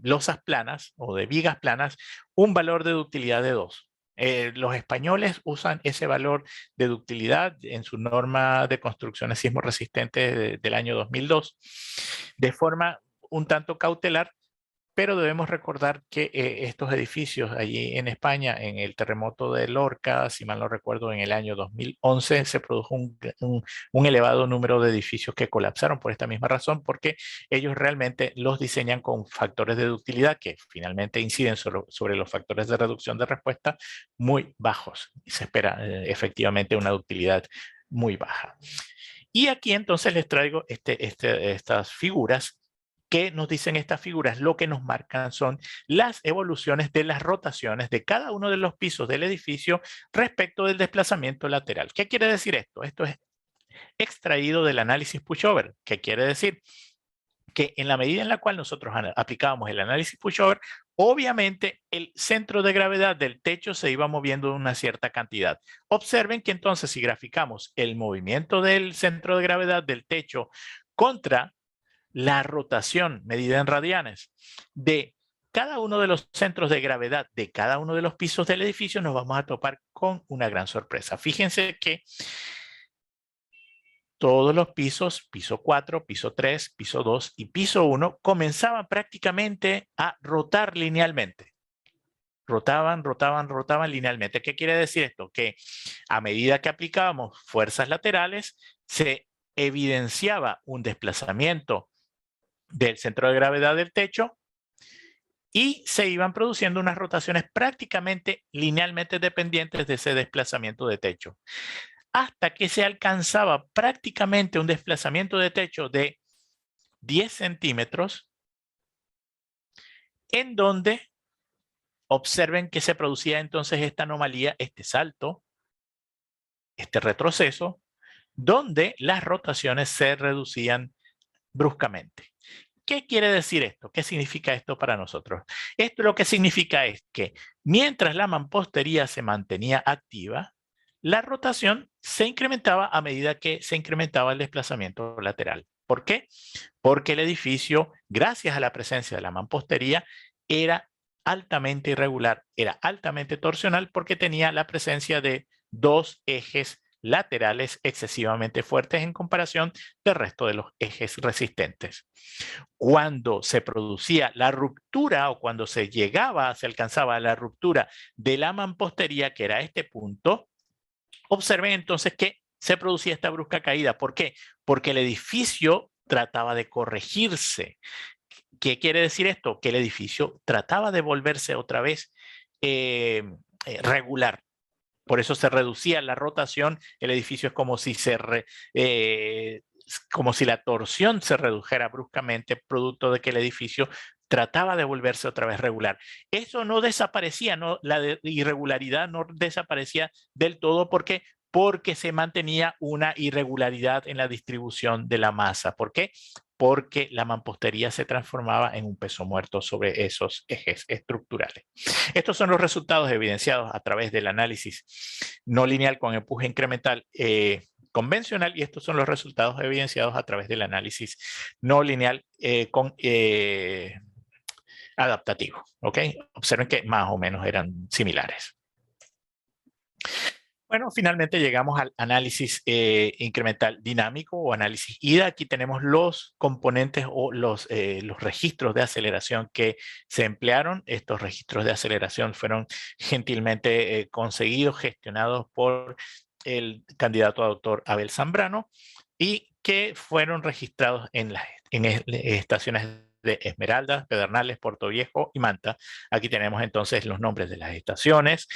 losas planas o de vigas planas un valor de ductilidad de 2. Los españoles usan ese valor de ductilidad en su norma de construcciones sismo resistentes del año 2002 de forma un tanto cautelar, pero debemos recordar que estos edificios allí en España, en el terremoto de Lorca, si mal no recuerdo, en el año 2011, se produjo un elevado número de edificios que colapsaron por esta misma razón, porque ellos realmente los diseñan con factores de ductilidad que finalmente inciden sobre los factores de reducción de respuesta muy bajos. Y se espera efectivamente una ductilidad muy baja. Y aquí entonces les traigo estas figuras. ¿Qué nos dicen estas figuras? Lo que nos marcan son las evoluciones de las rotaciones de cada uno de los pisos del edificio respecto del desplazamiento lateral. ¿Qué quiere decir esto? Esto es extraído del análisis pushover. ¿Qué quiere decir? Que en la medida en la cual nosotros aplicábamos el análisis pushover, obviamente el centro de gravedad del techo se iba moviendo una cierta cantidad. Observen que entonces si graficamos el movimiento del centro de gravedad del techo contra la rotación medida en radianes de cada uno de los centros de gravedad de cada uno de los pisos del edificio, nos vamos a topar con una gran sorpresa. Fíjense que todos los pisos, piso 4, piso 3, piso 2 y piso 1, comenzaban prácticamente a rotar linealmente. Rotaban linealmente. ¿Qué quiere decir esto? Que a medida que aplicábamos fuerzas laterales, se evidenciaba un desplazamiento del centro de gravedad del techo y se iban produciendo unas rotaciones prácticamente linealmente dependientes de ese desplazamiento de techo, hasta que se alcanzaba prácticamente un desplazamiento de techo de 10 centímetros, en donde observen que se producía entonces esta anomalía, este salto, este retroceso, donde las rotaciones se reducían bruscamente. ¿Qué quiere decir esto? ¿Qué significa esto para nosotros? Esto lo que significa es que mientras la mampostería se mantenía activa, la rotación se incrementaba a medida que se incrementaba el desplazamiento lateral. ¿Por qué? Porque el edificio, gracias a la presencia de la mampostería, era altamente irregular, era altamente torsional porque tenía la presencia de dos ejes laterales excesivamente fuertes en comparación del resto de los ejes resistentes. Cuando se producía la ruptura o cuando se alcanzaba la ruptura de la mampostería, que era este punto, observen entonces que se producía esta brusca caída. ¿Por qué? Porque el edificio trataba de corregirse. ¿Qué quiere decir esto? Que el edificio trataba de volverse otra vez regular. Por eso se reducía la rotación. El edificio es como si como si la torsión se redujera bruscamente, producto de que el edificio trataba de volverse otra vez regular. Eso no desaparecía, la irregularidad no desaparecía del todo. ¿Por qué? Porque se mantenía una irregularidad en la distribución de la masa. ¿Por qué? Porque la mampostería se transformaba en un peso muerto sobre esos ejes estructurales. Estos son los resultados evidenciados a través del análisis no lineal con empuje incremental convencional, y estos son los resultados evidenciados a través del análisis no lineal adaptativo. ¿Ok? Observen que más o menos eran similares. Bueno, finalmente llegamos al análisis incremental dinámico o análisis IDA. Aquí tenemos los componentes o los registros de aceleración que se emplearon. Estos registros de aceleración fueron gentilmente conseguidos, gestionados por el candidato a doctor Abel Zambrano, y que fueron registrados en estaciones de Esmeralda, Pedernales, Puerto Viejo y Manta. Aquí tenemos entonces los nombres de las estaciones.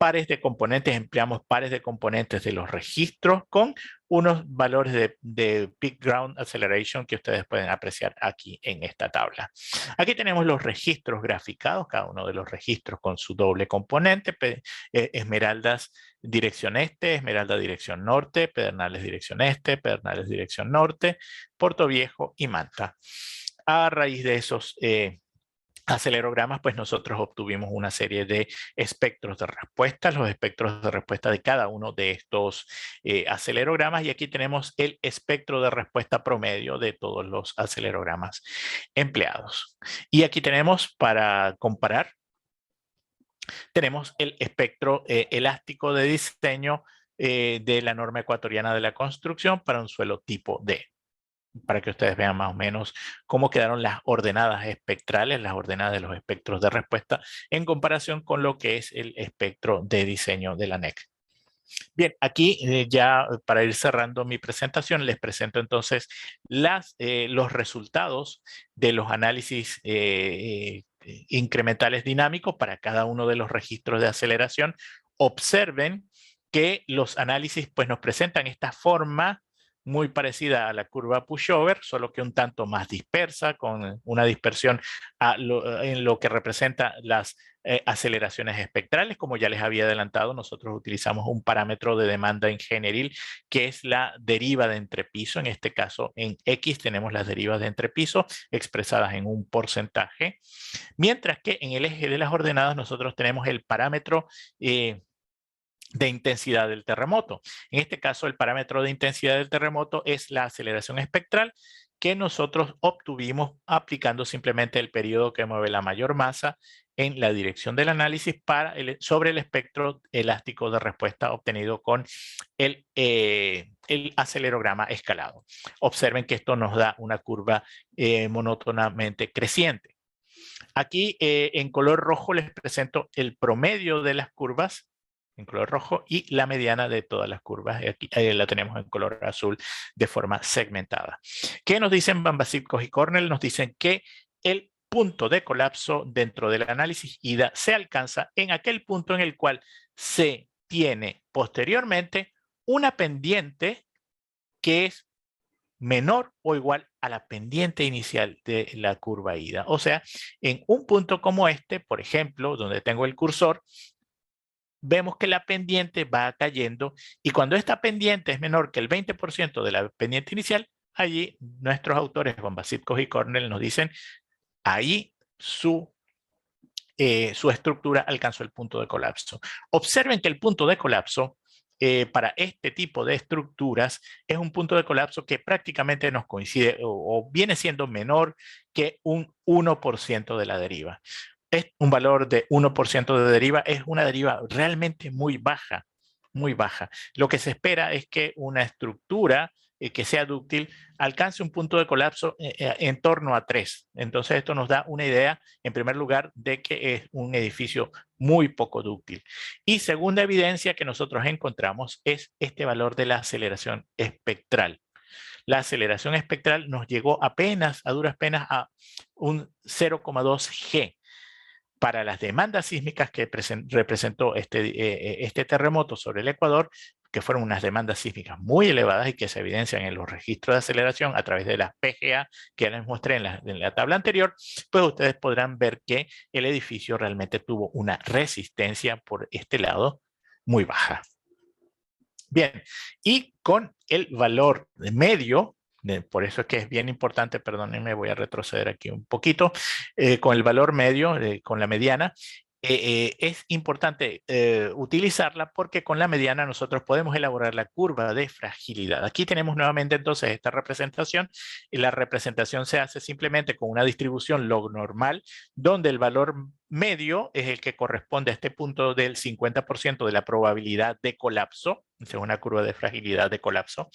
Pares de componentes, empleamos pares de componentes de los registros con unos valores de peak ground acceleration que ustedes pueden apreciar aquí en esta tabla. Aquí tenemos los registros graficados, cada uno de los registros con su doble componente. Esmeraldas dirección este, Esmeralda dirección norte, Pedernales dirección este, Pedernales dirección norte, Puerto Viejo y Manta. A raíz de esos acelerogramas, pues nosotros obtuvimos una serie de espectros de respuesta, los espectros de respuesta de cada uno de estos acelerogramas, y aquí tenemos el espectro de respuesta promedio de todos los acelerogramas empleados. Y aquí tenemos, para comparar, tenemos el espectro elástico de diseño de la norma ecuatoriana de la construcción para un suelo tipo D, para que ustedes vean más o menos cómo quedaron las ordenadas espectrales, las ordenadas de los espectros de respuesta en comparación con lo que es el espectro de diseño de la NEC. Bien, aquí ya para ir cerrando mi presentación, les presento entonces los resultados de los análisis incrementales dinámicos para cada uno de los registros de aceleración. Observen que los análisis pues nos presentan esta forma muy parecida a la curva pushover, solo que un tanto más dispersa, con una dispersión en lo que representa las aceleraciones espectrales. Como ya les había adelantado, nosotros utilizamos un parámetro de demanda ingenieril que es la deriva de entrepiso. En este caso, en X tenemos las derivas de entrepiso expresadas en un porcentaje, mientras que en el eje de las ordenadas nosotros tenemos el parámetro de intensidad del terremoto. En este caso, el parámetro de intensidad del terremoto es la aceleración espectral que nosotros obtuvimos aplicando simplemente el periodo que mueve la mayor masa en la dirección del análisis sobre el espectro elástico de respuesta obtenido con el acelerograma escalado. Observen que esto nos da una curva monótonamente creciente. Aquí en color rojo les presento el promedio de las curvas en color rojo y la mediana de todas las curvas. Aquí la tenemos en color azul de forma segmentada. ¿Qué nos dicen Van Vasilievskos y Cornell? Nos dicen que el punto de colapso dentro del análisis IDA se alcanza en aquel punto en el cual se tiene posteriormente una pendiente que es menor o igual a la pendiente inicial de la curva IDA. O sea, en un punto como este, por ejemplo, donde tengo el cursor, vemos que la pendiente va cayendo y cuando esta pendiente es menor que el 20% de la pendiente inicial, allí nuestros autores, Von Vasipkos y Cornell, nos dicen, ahí su estructura alcanzó el punto de colapso. Observen que el punto de colapso para este tipo de estructuras es un punto de colapso que prácticamente nos coincide o viene siendo menor que un 1% de la deriva. Es un valor de 1% de deriva, es una deriva realmente muy baja, muy baja. Lo que se espera es que una estructura que sea dúctil alcance un punto de colapso en torno a 3. Entonces esto nos da una idea, en primer lugar, de que es un edificio muy poco dúctil. Y segunda evidencia que nosotros encontramos es este valor de la aceleración espectral. La aceleración espectral nos llegó apenas, a duras penas, a un 0,2 G. Para las demandas sísmicas que representó este terremoto sobre el Ecuador, que fueron unas demandas sísmicas muy elevadas y que se evidencian en los registros de aceleración a través de las PGA que les mostré en la tabla anterior, pues ustedes podrán ver que el edificio realmente tuvo una resistencia por este lado muy baja. Bien, y con el valor medio, por eso es que es bien importante, perdónenme, voy a retroceder aquí un poquito, con el valor medio, con la mediana, es importante utilizarla porque con la mediana nosotros podemos elaborar la curva de fragilidad. Aquí tenemos nuevamente entonces esta representación y la representación se hace simplemente con una distribución log normal donde el valor medio es el que corresponde a este punto del 50% de la probabilidad de colapso, es una curva de fragilidad de colapso.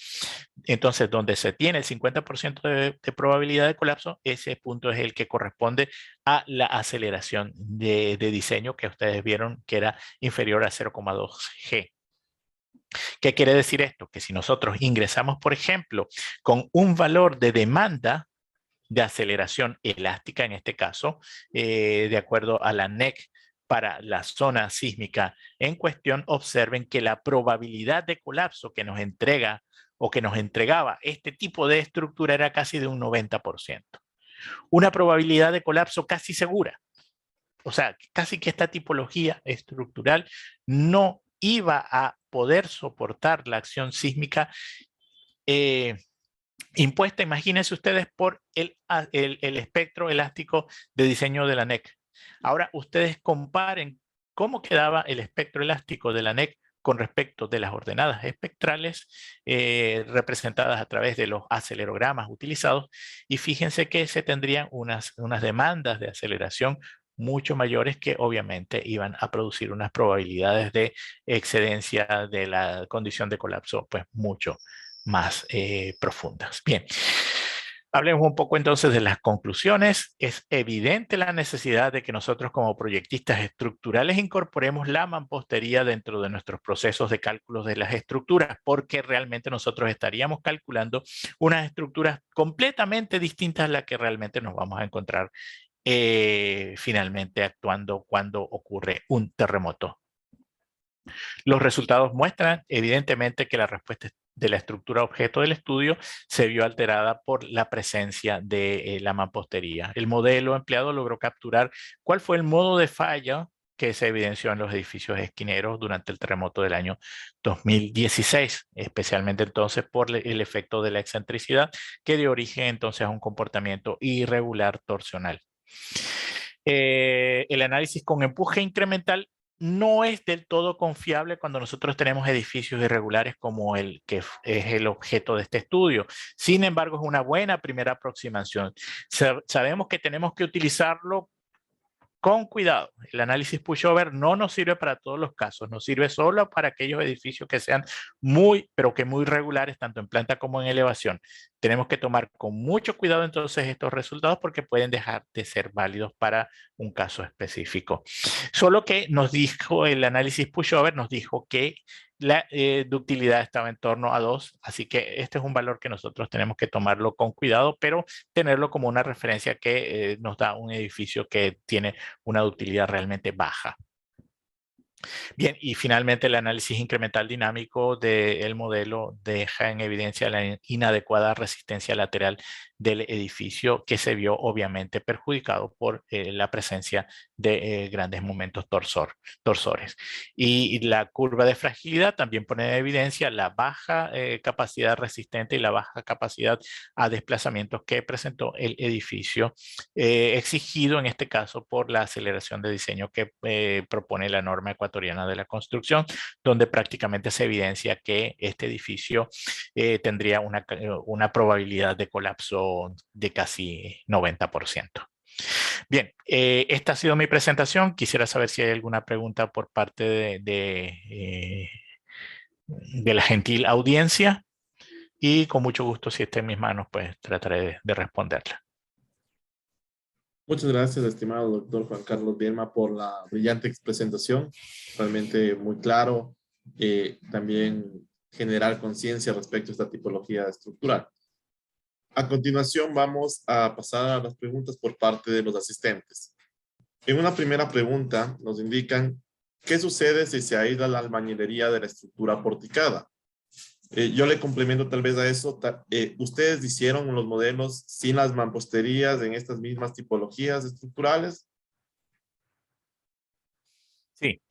Entonces, donde se tiene el 50% de probabilidad de colapso, ese punto es el que corresponde a la aceleración de diseño que ustedes vieron que era inferior a 0,2 G. ¿Qué quiere decir esto? Que si nosotros ingresamos, por ejemplo, con un valor de demanda de aceleración elástica, en este caso, de acuerdo a la NEC, para la zona sísmica en cuestión, observen que la probabilidad de colapso que nos entrega o que nos entregaba este tipo de estructura era casi de un 90%. Una probabilidad de colapso casi segura. O sea, casi que esta tipología estructural no iba a poder soportar la acción sísmica impuesta, imagínense ustedes, por el espectro elástico de diseño de la NEC. Ahora ustedes comparen cómo quedaba el espectro elástico de la NEC con respecto de las ordenadas espectrales representadas a través de los acelerogramas utilizados y fíjense que se tendrían unas demandas de aceleración mucho mayores que obviamente iban a producir unas probabilidades de excedencia de la condición de colapso pues mucho más profundas. Bien, hablemos un poco entonces de las conclusiones. Es evidente la necesidad de que nosotros como proyectistas estructurales incorporemos la mampostería dentro de nuestros procesos de cálculos de las estructuras, porque realmente nosotros estaríamos calculando unas estructuras completamente distintas a las que realmente nos vamos a encontrar finalmente actuando cuando ocurre un terremoto. Los resultados muestran evidentemente que la respuesta de la estructura objeto del estudio se vio alterada por la presencia de la mampostería. El modelo empleado logró capturar cuál fue el modo de falla que se evidenció en los edificios esquineros durante el terremoto del año 2016, especialmente entonces por el efecto de la excentricidad que dio origen entonces a un comportamiento irregular torsional. El análisis con empuje incremental no es del todo confiable cuando nosotros tenemos edificios irregulares como el que es el objeto de este estudio. Sin embargo, es una buena primera aproximación. Sabemos que tenemos que utilizarlo con cuidado. El análisis pushover no nos sirve para todos los casos, nos sirve solo para aquellos edificios que sean pero que muy regulares, tanto en planta como en elevación. Tenemos que tomar con mucho cuidado entonces estos resultados porque pueden dejar de ser válidos para un caso específico. Solo que nos dijo el análisis pushover, nos dijo que la ductilidad estaba en torno a 2, así que este es un valor que nosotros tenemos que tomarlo con cuidado, pero tenerlo como una referencia que nos da un edificio que tiene una ductilidad realmente baja. Bien, y finalmente el análisis incremental dinámico del modelo deja en evidencia la inadecuada resistencia lateral del edificio, que se vio obviamente perjudicado por la presencia de grandes momentos torsores. Y la curva de fragilidad también pone en evidencia la baja capacidad resistente y la baja capacidad a desplazamientos que presentó el edificio, exigido en este caso por la aceleración de diseño que propone la norma ecuatoriana de la construcción, donde prácticamente se evidencia que este edificio tendría una probabilidad de colapso de casi 90%. Bien, esta ha sido mi presentación. Quisiera saber si hay alguna pregunta por parte de la gentil audiencia, y con mucho gusto, si está en mis manos, pues trataré de responderla. Muchas gracias, estimado doctor Juan Carlos Bielma, por la brillante presentación. Realmente muy claro. También generar conciencia respecto a esta tipología estructural. A continuación vamos a pasar a las preguntas por parte de los asistentes. En una primera pregunta nos indican ¿qué sucede si se aísla la albañilería de la estructura porticada? Yo le complemento tal vez a eso. ¿Ustedes hicieron los modelos sin las mamposterías en estas mismas tipologías estructurales? Sí,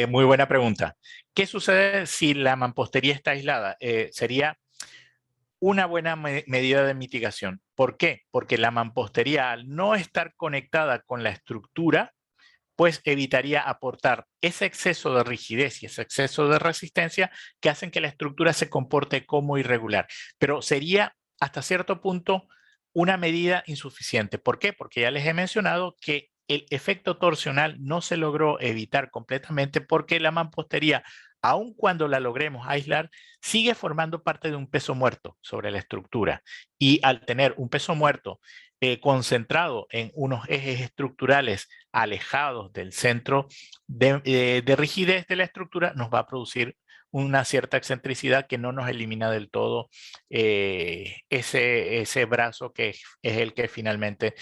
muy buena pregunta. ¿Qué sucede si la mampostería está aislada? Sería una buena medida de mitigación. ¿Por qué? Porque la mampostería, al no estar conectada con la estructura, pues evitaría aportar ese exceso de rigidez y ese exceso de resistencia que hacen que la estructura se comporte como irregular. Pero sería hasta cierto punto una medida insuficiente. ¿Por qué? Porque ya les he mencionado que el efecto torsional no se logró evitar completamente, porque la mampostería, aun cuando la logremos aislar, sigue formando parte de un peso muerto sobre la estructura. Y al tener un peso muerto concentrado en unos ejes estructurales alejados del centro de rigidez de la estructura, nos va a producir una cierta excentricidad que no nos elimina del todo ese brazo que es el que finalmente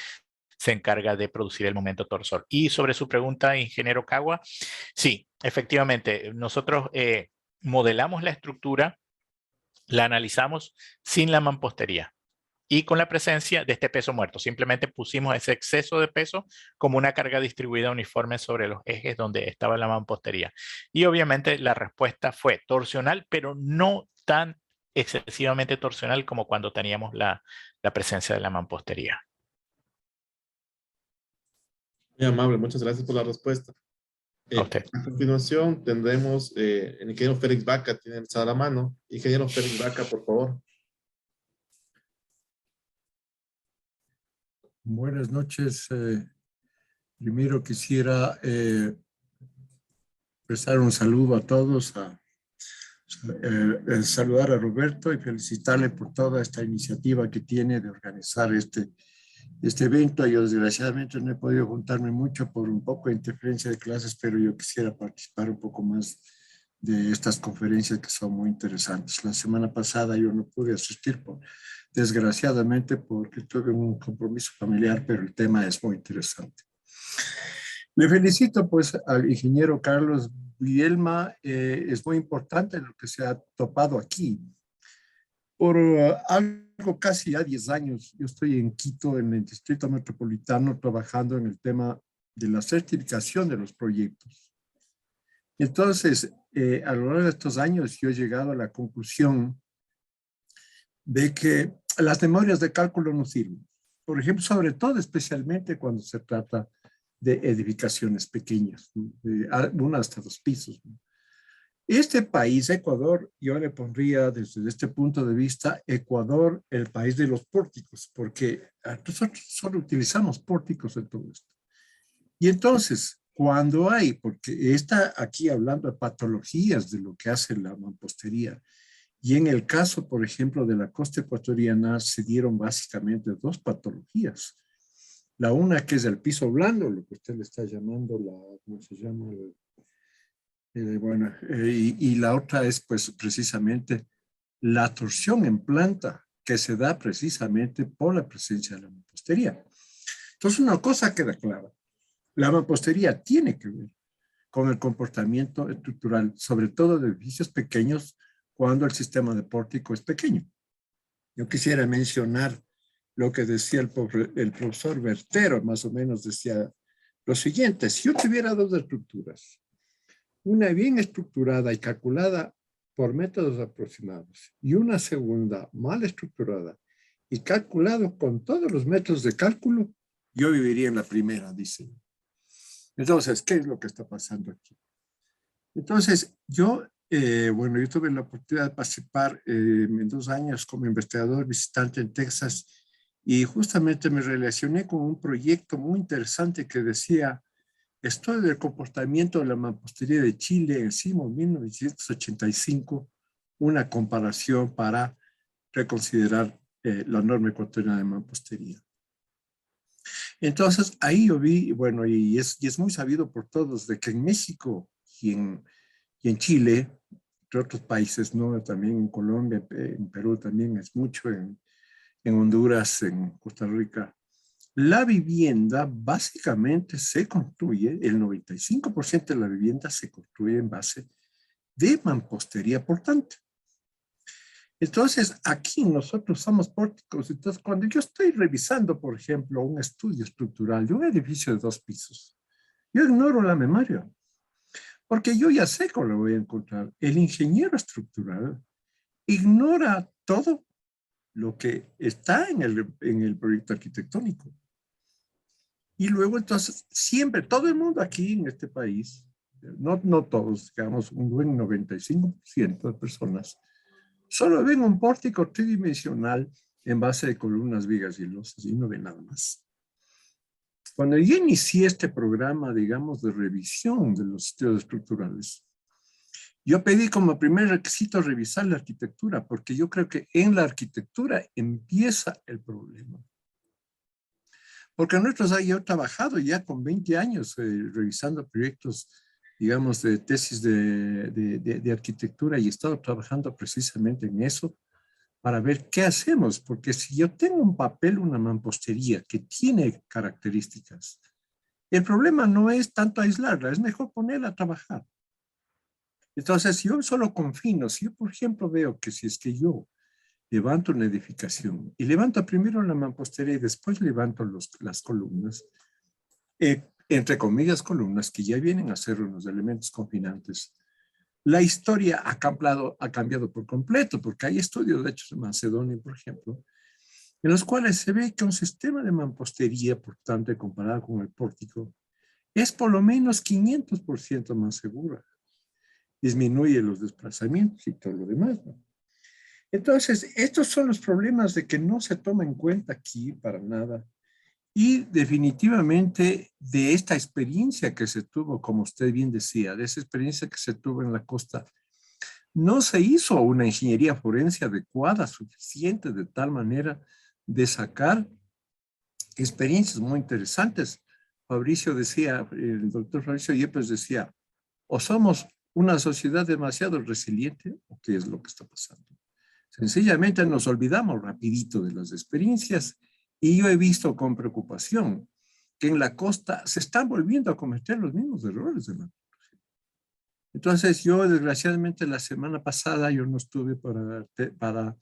se encarga de producir el momento torsor. Y sobre su pregunta, ingeniero Cagua, sí, efectivamente, nosotros modelamos la estructura, la analizamos sin la mampostería y con la presencia de este peso muerto. Simplemente pusimos ese exceso de peso como una carga distribuida uniforme sobre los ejes donde estaba la mampostería. Y obviamente la respuesta fue torsional, pero no tan excesivamente torsional como cuando teníamos la presencia de la mampostería. Muy amable, muchas gracias por la respuesta. A usted. A continuación tendremos el ingeniero Félix Vaca, tiene alzada la mano. Ingeniero Félix Vaca, por favor. Buenas noches. Primero quisiera prestar un saludo a todos, saludar a Roberto y felicitarle por toda esta iniciativa que tiene de organizar este evento. Yo desgraciadamente no he podido juntarme mucho por un poco de interferencia de clases, pero yo quisiera participar un poco más de estas conferencias que son muy interesantes. La semana pasada yo no pude asistir, desgraciadamente, porque tuve un compromiso familiar, pero el tema es muy interesante. Le felicito pues al ingeniero Carlos Bielma. Es muy importante lo que se ha topado aquí. Por algo casi ya 10 años, yo estoy en Quito, en el Distrito Metropolitano, trabajando en el tema de la certificación de los proyectos. Entonces, a lo largo de estos años, yo he llegado a la conclusión de que las memorias de cálculo no sirven. Por ejemplo, sobre todo, especialmente cuando se trata de edificaciones pequeñas, de una hasta 2 pisos. Este país, Ecuador, yo le pondría desde este punto de vista, Ecuador, el país de los pórticos, porque nosotros solo utilizamos pórticos en todo esto. Y entonces, cuando hay, porque está aquí hablando de patologías de lo que hace la mampostería, y en el caso, por ejemplo, de la costa ecuatoriana, se dieron básicamente 2 patologías. La una que es el piso blando, lo que usted le está llamando, ¿cómo se llama? Y la otra es pues precisamente la torsión en planta que se da precisamente por la presencia de la mampostería. Entonces una cosa queda clara, la mampostería tiene que ver con el comportamiento estructural, sobre todo de edificios pequeños cuando el sistema de pórtico es pequeño. Yo quisiera mencionar lo que decía el profesor Bertero, más o menos decía lo siguiente: si yo tuviera dos estructuras, una bien estructurada y calculada por métodos aproximados y una segunda mal estructurada y calculado con todos los métodos de cálculo, yo viviría en la primera, dice. Entonces, ¿qué es lo que está pasando aquí? Entonces, yo tuve la oportunidad de participar en 2 años como investigador visitante en Texas y justamente me relacioné con un proyecto muy interesante que decía Estudio del comportamiento de la mampostería de Chile en CIMO 1985, una comparación para reconsiderar la norma ecuatoriana de mampostería. Entonces, ahí yo vi, bueno, y es muy sabido por todos, de que en México y en Chile, entre otros países, ¿no? También en Colombia, en Perú también es mucho, en Honduras, en Costa Rica. La vivienda básicamente se construye, el 95% de la vivienda se construye en base de mampostería portante. Entonces, aquí nosotros usamos pórticos. Entonces, cuando yo estoy revisando, por ejemplo, un estudio estructural de un edificio de 2 pisos, yo ignoro la memoria, porque yo ya sé cómo lo voy a encontrar. El ingeniero estructural ignora todo lo que está en el proyecto arquitectónico. Y luego, entonces, siempre, todo el mundo aquí en este país, no todos, digamos, un buen 95% de personas, solo ven un pórtico tridimensional en base de columnas, vigas y losas y no ven nada más. Cuando yo inicié este programa, digamos, de revisión de los estudios estructurales, yo pedí como primer requisito revisar la arquitectura, porque yo creo que en la arquitectura empieza el problema. Porque nosotros yo he trabajado ya con 20 años revisando proyectos, digamos, de tesis de arquitectura y he estado trabajando precisamente en eso para ver qué hacemos. Porque si yo tengo un papel, una mampostería que tiene características, el problema no es tanto aislarla, es mejor ponerla a trabajar. Entonces, si yo solo confino, si yo, por ejemplo, veo que si es que yo levanto una edificación y levanto primero la mampostería y después levanto las columnas, entre comillas columnas que ya vienen a ser unos elementos confinantes, la historia ha cambiado por completo, porque hay estudios de hechos en Macedonia, por ejemplo, en los cuales se ve que un sistema de mampostería, por tanto, comparado con el pórtico, es por lo menos 500% más segura. Disminuye los desplazamientos y todo lo demás, ¿no? Entonces, estos son los problemas de que no se toma en cuenta aquí para nada. Y definitivamente de esta experiencia que se tuvo, como usted bien decía, de esa experiencia que se tuvo en la costa, no se hizo una ingeniería forense adecuada, suficiente, de tal manera de sacar experiencias muy interesantes. Fabricio decía, el doctor Fabricio Yepes decía, o somos una sociedad demasiado resiliente, o qué es lo que está pasando. Sencillamente nos olvidamos rapidito de las experiencias y yo he visto con preocupación que en la costa se están volviendo a cometer los mismos errores de la construcción. Entonces yo desgraciadamente la semana pasada yo no estuve para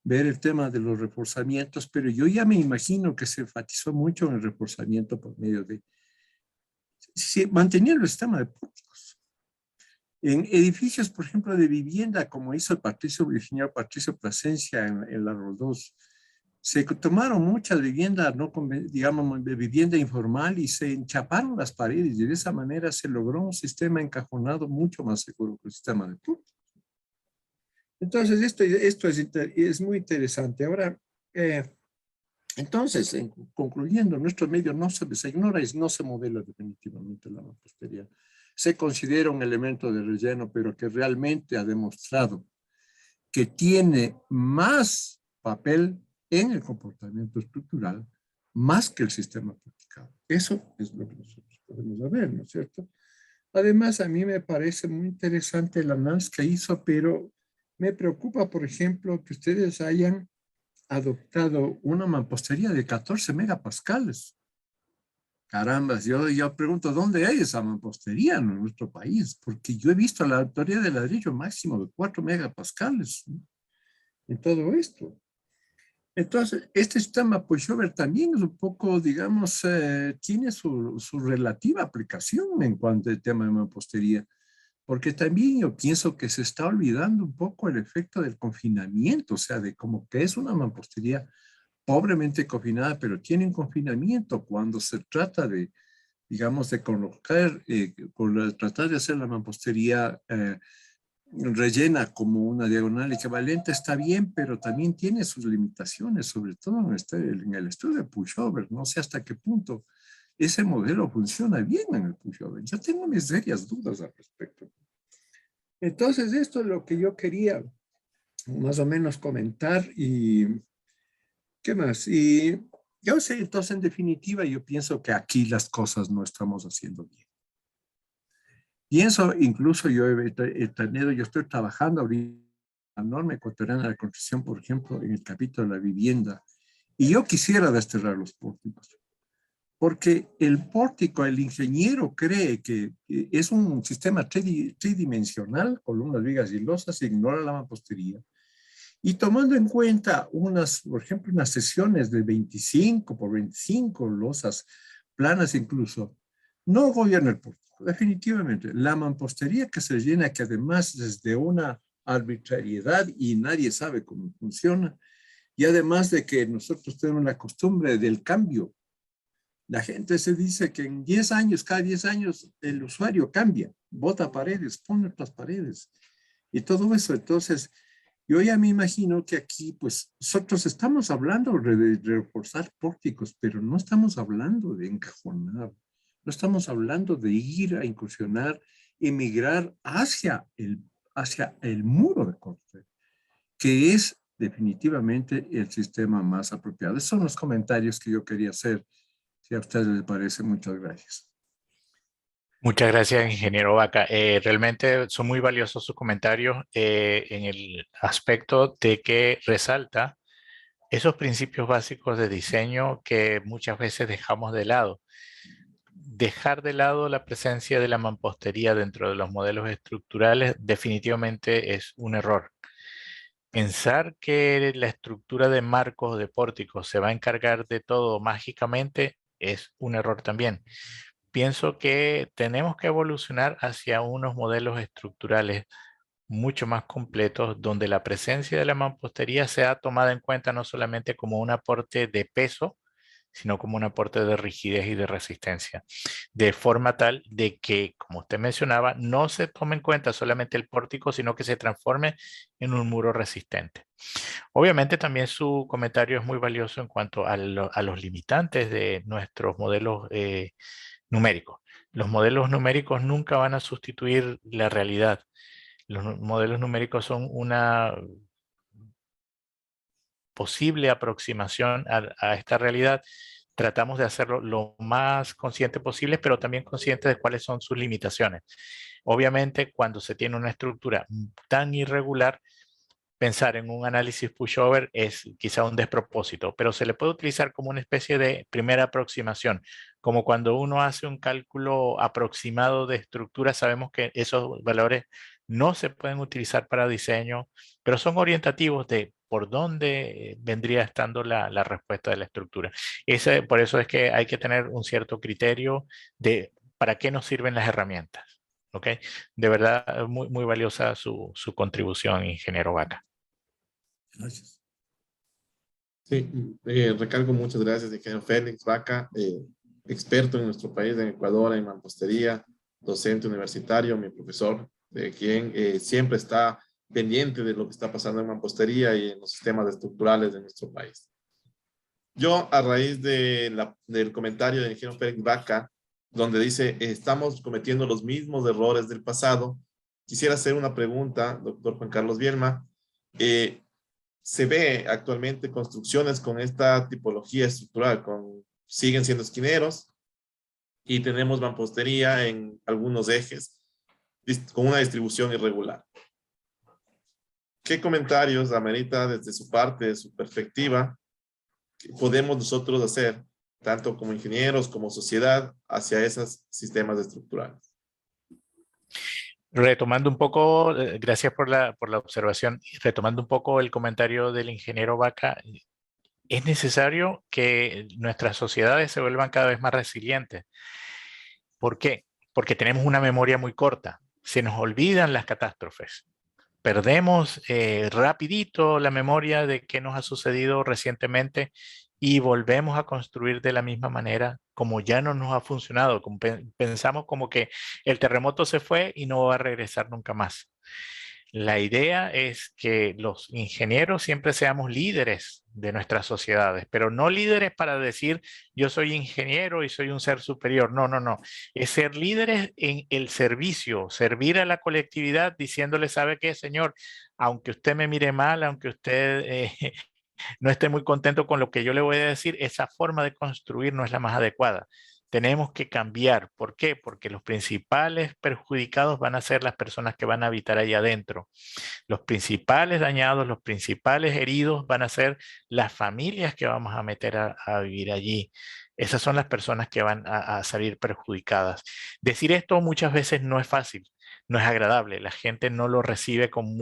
ver el tema de los reforzamientos, pero yo ya me imagino que se enfatizó mucho en el reforzamiento por medio de manteniendo el sistema de pórticos. En edificios, por ejemplo, de vivienda, como hizo el ingeniero Patricio Plasencia en la Rodós, se tomaron muchas viviendas, digamos, de vivienda informal y se enchaparon las paredes y de esa manera se logró un sistema encajonado mucho más seguro que el sistema de pórticos. Entonces, esto es muy interesante. Ahora, entonces, concluyendo, nuestro medio no se ignora y no se modela definitivamente la mampostería. Se considera un elemento de relleno, pero que realmente ha demostrado que tiene más papel en el comportamiento estructural, más que el sistema porticado. Eso es lo que nosotros podemos ver, ¿no es cierto? Además, a mí me parece muy interesante el análisis que hizo, pero me preocupa, por ejemplo, que ustedes hayan adoptado una mampostería de 14 megapascales. Caramba, yo pregunto, ¿dónde hay esa mampostería en nuestro país? Porque yo he visto la autoría de ladrillo máximo de 4 megapascales, ¿no?, en todo esto. Entonces, este sistema pushover también es un poco, digamos, tiene su relativa aplicación en cuanto al tema de mampostería, porque también yo pienso que se está olvidando un poco el efecto del confinamiento, o sea, de como que es una mampostería pobremente confinada, pero tiene un confinamiento cuando se trata de, digamos, de colocar, tratar de hacer la mampostería rellena como una diagonal equivalente, está bien, pero también tiene sus limitaciones, sobre todo en el estudio de pushover. No sé hasta qué punto ese modelo funciona bien en el pushover. Yo tengo mis serias dudas al respecto. Entonces, esto es lo que yo quería más o menos comentar. ¿Y qué más? Y yo sé, entonces, en definitiva, yo pienso que aquí las cosas no estamos haciendo bien. Pienso, incluso yo yo estoy trabajando ahorita en la norma ecuatoriana de la construcción, por ejemplo, en el capítulo de la vivienda, y yo quisiera desterrar los pórticos, porque el pórtico, el ingeniero cree que es un sistema tridimensional, columnas, vigas y losas, e ignora la mampostería. Y tomando en cuenta por ejemplo, unas sesiones de 25 por 25 losas planas incluso, no gobierna el pórtico. Definitivamente, la mampostería que se llena, que además es de una arbitrariedad y nadie sabe cómo funciona, y además de que nosotros tenemos la costumbre del cambio. La gente se dice que en 10 años, cada 10 años, el usuario cambia, bota paredes, pone otras paredes y todo eso. Entonces, yo ya me imagino que aquí, pues, nosotros estamos hablando de reforzar pórticos, pero no estamos hablando de encajonar, no estamos hablando de ir a incursionar, emigrar hacia el muro de corte, que es definitivamente el sistema más apropiado. Esos son los comentarios que yo quería hacer. Si a ustedes les parece, muchas gracias. Muchas gracias, ingeniero Vaca. Realmente son muy valiosos sus comentarios en el aspecto de que resalta esos principios básicos de diseño que muchas veces dejamos de lado. Dejar de lado la presencia de la mampostería dentro de los modelos estructurales definitivamente es un error. Pensar que la estructura de marcos de pórticos se va a encargar de todo mágicamente es un error también. Pienso que tenemos que evolucionar hacia unos modelos estructurales mucho más completos, donde la presencia de la mampostería sea tomada en cuenta no solamente como un aporte de peso, sino como un aporte de rigidez y de resistencia, de forma tal de que, como usted mencionaba, no se tome en cuenta solamente el pórtico, sino que se transforme en un muro resistente. Obviamente también su comentario es muy valioso en cuanto a los limitantes de nuestros modelos numéricos. Los modelos numéricos nunca van a sustituir la realidad. Los modelos numéricos son una posible aproximación a esta realidad. Tratamos de hacerlo lo más consciente posible, pero también consciente de cuáles son sus limitaciones. Obviamente, cuando se tiene una estructura tan irregular, pensar en un análisis pushover es quizá un despropósito, pero se le puede utilizar como una especie de primera aproximación. Como cuando uno hace un cálculo aproximado de estructura, sabemos que esos valores no se pueden utilizar para diseño, pero son orientativos de por dónde vendría estando la respuesta de la estructura. Por eso es que hay que tener un cierto criterio de para qué nos sirven las herramientas. ¿Ok? De verdad, muy, muy valiosa su contribución, ingeniero Vaca. Gracias. Sí, recalco muchas gracias, ingeniero Félix Vaca, experto en nuestro país, en Ecuador, en mampostería, docente universitario, mi profesor, quien siempre está pendiente de lo que está pasando en mampostería y en los sistemas estructurales de nuestro país. Yo, a raíz del comentario del ingeniero Félix Vaca, donde dice, estamos cometiendo los mismos errores del pasado, quisiera hacer una pregunta, doctor Juan Carlos Bielma. Se ve actualmente construcciones con esta tipología estructural, siguen siendo esquineros, y tenemos mampostería en algunos ejes con una distribución irregular. ¿Qué comentarios amerita desde su parte, de su perspectiva, podemos nosotros hacer, tanto como ingenieros como sociedad, hacia esos sistemas estructurales? Retomando un poco, gracias por la observación, retomando un poco el comentario del ingeniero Vaca, es necesario que nuestras sociedades se vuelvan cada vez más resilientes. ¿Por qué? Porque tenemos una memoria muy corta. Se nos olvidan las catástrofes. Perdemos rapidito la memoria de qué nos ha sucedido recientemente y volvemos a construir de la misma manera como ya no nos ha funcionado. Como pensamos como que el terremoto se fue y no va a regresar nunca más. La idea es que los ingenieros siempre seamos líderes de nuestras sociedades, pero no líderes para decir yo soy ingeniero y soy un ser superior. No, no, no. Es ser líderes en el servicio, servir a la colectividad diciéndole, ¿sabe qué, señor? Aunque usted me mire mal, aunque usted no esté muy contento con lo que yo le voy a decir, esa forma de construir no es la más adecuada. Tenemos que cambiar. ¿Por qué? Porque los principales perjudicados van a ser las personas que van a habitar ahí adentro. Los principales dañados, los principales heridos van a ser las familias que vamos a meter a vivir allí. Esas son las personas que van a salir perjudicadas. Decir esto muchas veces no es fácil, no es agradable. La gente no lo recibe con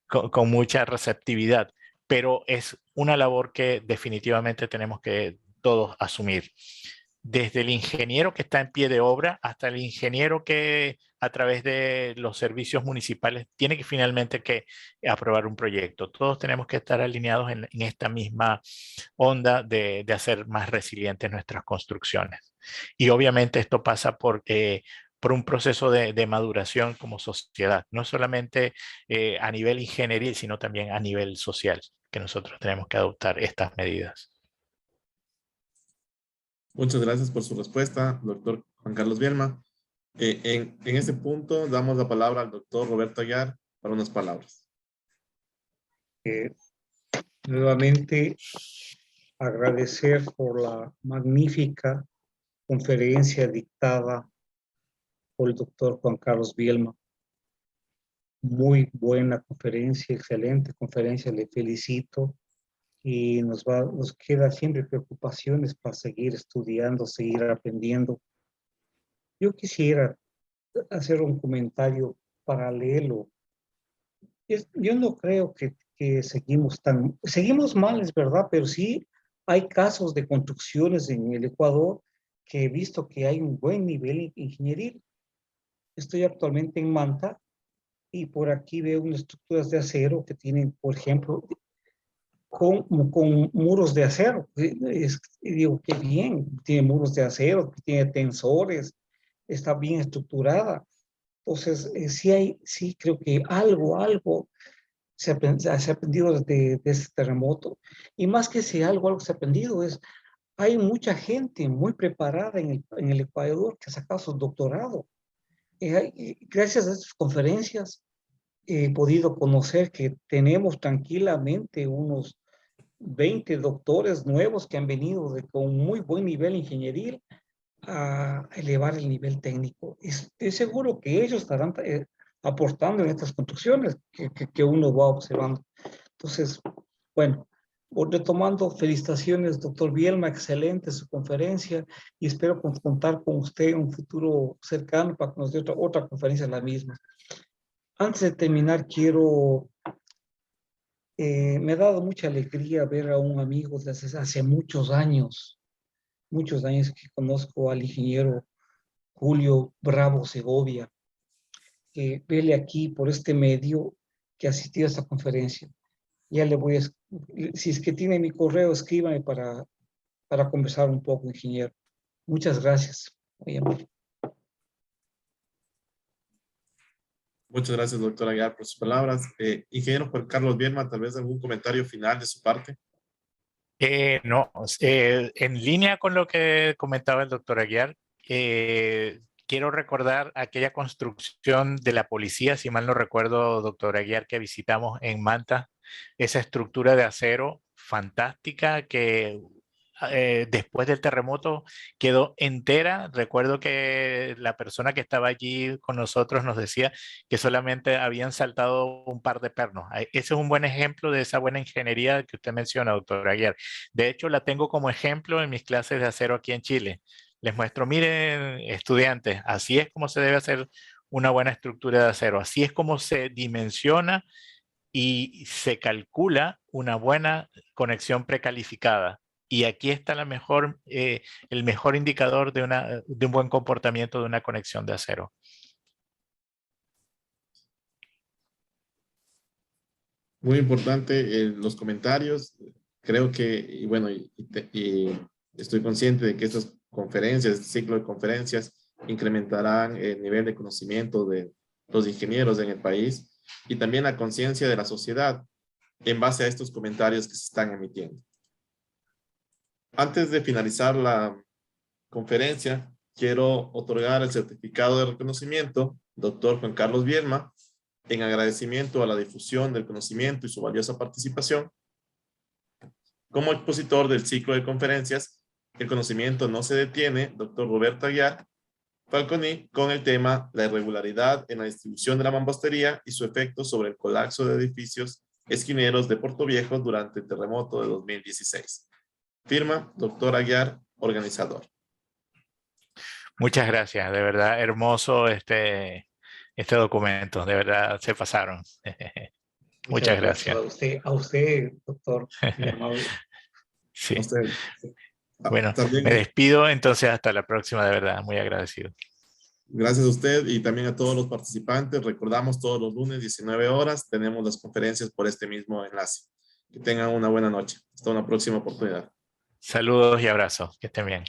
con mucha receptividad, pero es una labor que definitivamente tenemos que todos asumir. Desde el ingeniero que está en pie de obra hasta el ingeniero que a través de los servicios municipales tiene que finalmente que aprobar un proyecto. Todos tenemos que estar alineados en esta misma onda de hacer más resilientes nuestras construcciones. Y obviamente esto pasa por un proceso de maduración como sociedad, no solamente a nivel ingenieril, sino también a nivel social, que nosotros tenemos que adoptar estas medidas. Muchas gracias por su respuesta, doctor Juan Carlos Bielma. En este punto damos la palabra al doctor Roberto Aguiar para unas palabras. Nuevamente agradecer por la magnífica conferencia dictada por el doctor Juan Carlos Bielma. Muy buena conferencia, excelente conferencia, le felicito. Y nos queda siempre preocupaciones para seguir estudiando, seguir aprendiendo. Yo quisiera hacer un comentario paralelo. Yo no creo que seguimos mal, es verdad, pero sí hay casos de construcciones en el Ecuador que he visto que hay un buen nivel ingenieril. Estoy actualmente en Manta y por aquí veo unas estructuras de acero que tienen, por ejemplo, con muros de acero. Digo, qué bien, tiene muros de acero, tiene tensores, está bien estructurada. Entonces, sí creo que algo se ha aprendido de este terremoto. Y más que si algo se ha aprendido hay mucha gente muy preparada en el Ecuador que ha sacado su doctorado. Gracias a estas conferencias he podido conocer que tenemos tranquilamente unos 20 doctores nuevos que han venido con muy buen nivel ingenieril a elevar el nivel técnico. Estoy seguro que ellos estarán aportando en estas construcciones que uno va observando. Entonces, bueno, retomando, felicitaciones, doctor Bielma, excelente su conferencia y espero contar con usted en un futuro cercano para que nos dé otra conferencia la misma. Antes de terminar, me ha dado mucha alegría ver a un amigo desde hace muchos años que conozco al ingeniero Julio Bravo Segovia, que vele aquí por este medio que asistió a esta conferencia. Ya le voy a, si es que tiene mi correo, escríbame para conversar un poco, ingeniero. Muchas gracias. Muchas gracias, doctor Aguiar, por sus palabras. Ingeniero Juan Carlos Bielma, tal vez algún comentario final de su parte. No, en línea con lo que comentaba el doctor Aguiar, quiero recordar aquella construcción de la policía, si mal no recuerdo, doctor Aguiar, que visitamos en Manta, esa estructura de acero fantástica que después del terremoto quedó entera. Recuerdo que la persona que estaba allí con nosotros nos decía que solamente habían saltado un par de pernos. Ese es un buen ejemplo de esa buena ingeniería que usted menciona, doctor Aguiar. De hecho, la tengo como ejemplo en mis clases de acero aquí en Chile. Les muestro, miren, estudiantes, así es como se debe hacer una buena estructura de acero. Así es como se dimensiona y se calcula una buena conexión precalificada. Y aquí está el mejor indicador de un buen comportamiento de una conexión de acero. Muy importante los comentarios. Creo que, y bueno, y estoy consciente de que estas conferencias, este ciclo de conferencias, incrementarán el nivel de conocimiento de los ingenieros en el país y también la conciencia de la sociedad en base a estos comentarios que se están emitiendo. Antes de finalizar la conferencia, quiero otorgar el certificado de reconocimiento, doctor Juan Carlos Bielma, en agradecimiento a la difusión del conocimiento y su valiosa participación. Como expositor del ciclo de conferencias, El conocimiento no se detiene, doctor Roberto Aguiar Falconi, con el tema La irregularidad en la distribución de la mampostería y su efecto sobre el colapso de edificios esquineros de Portoviejo durante el terremoto de 2016. Firma, doctor Aguiar, organizador. Muchas gracias, de verdad, hermoso este documento, de verdad se pasaron. Muchas gracias. A usted, doctor, muy amable. Sí. A usted. Bueno, También, me despido entonces hasta la próxima, de verdad, muy agradecido. gracias a usted y también a todos los participantes. Recordamos todos los lunes 19 horas tenemos las conferencias por este mismo enlace. Que tengan una buena noche. Hasta una próxima oportunidad. Saludos y abrazos, que estén bien.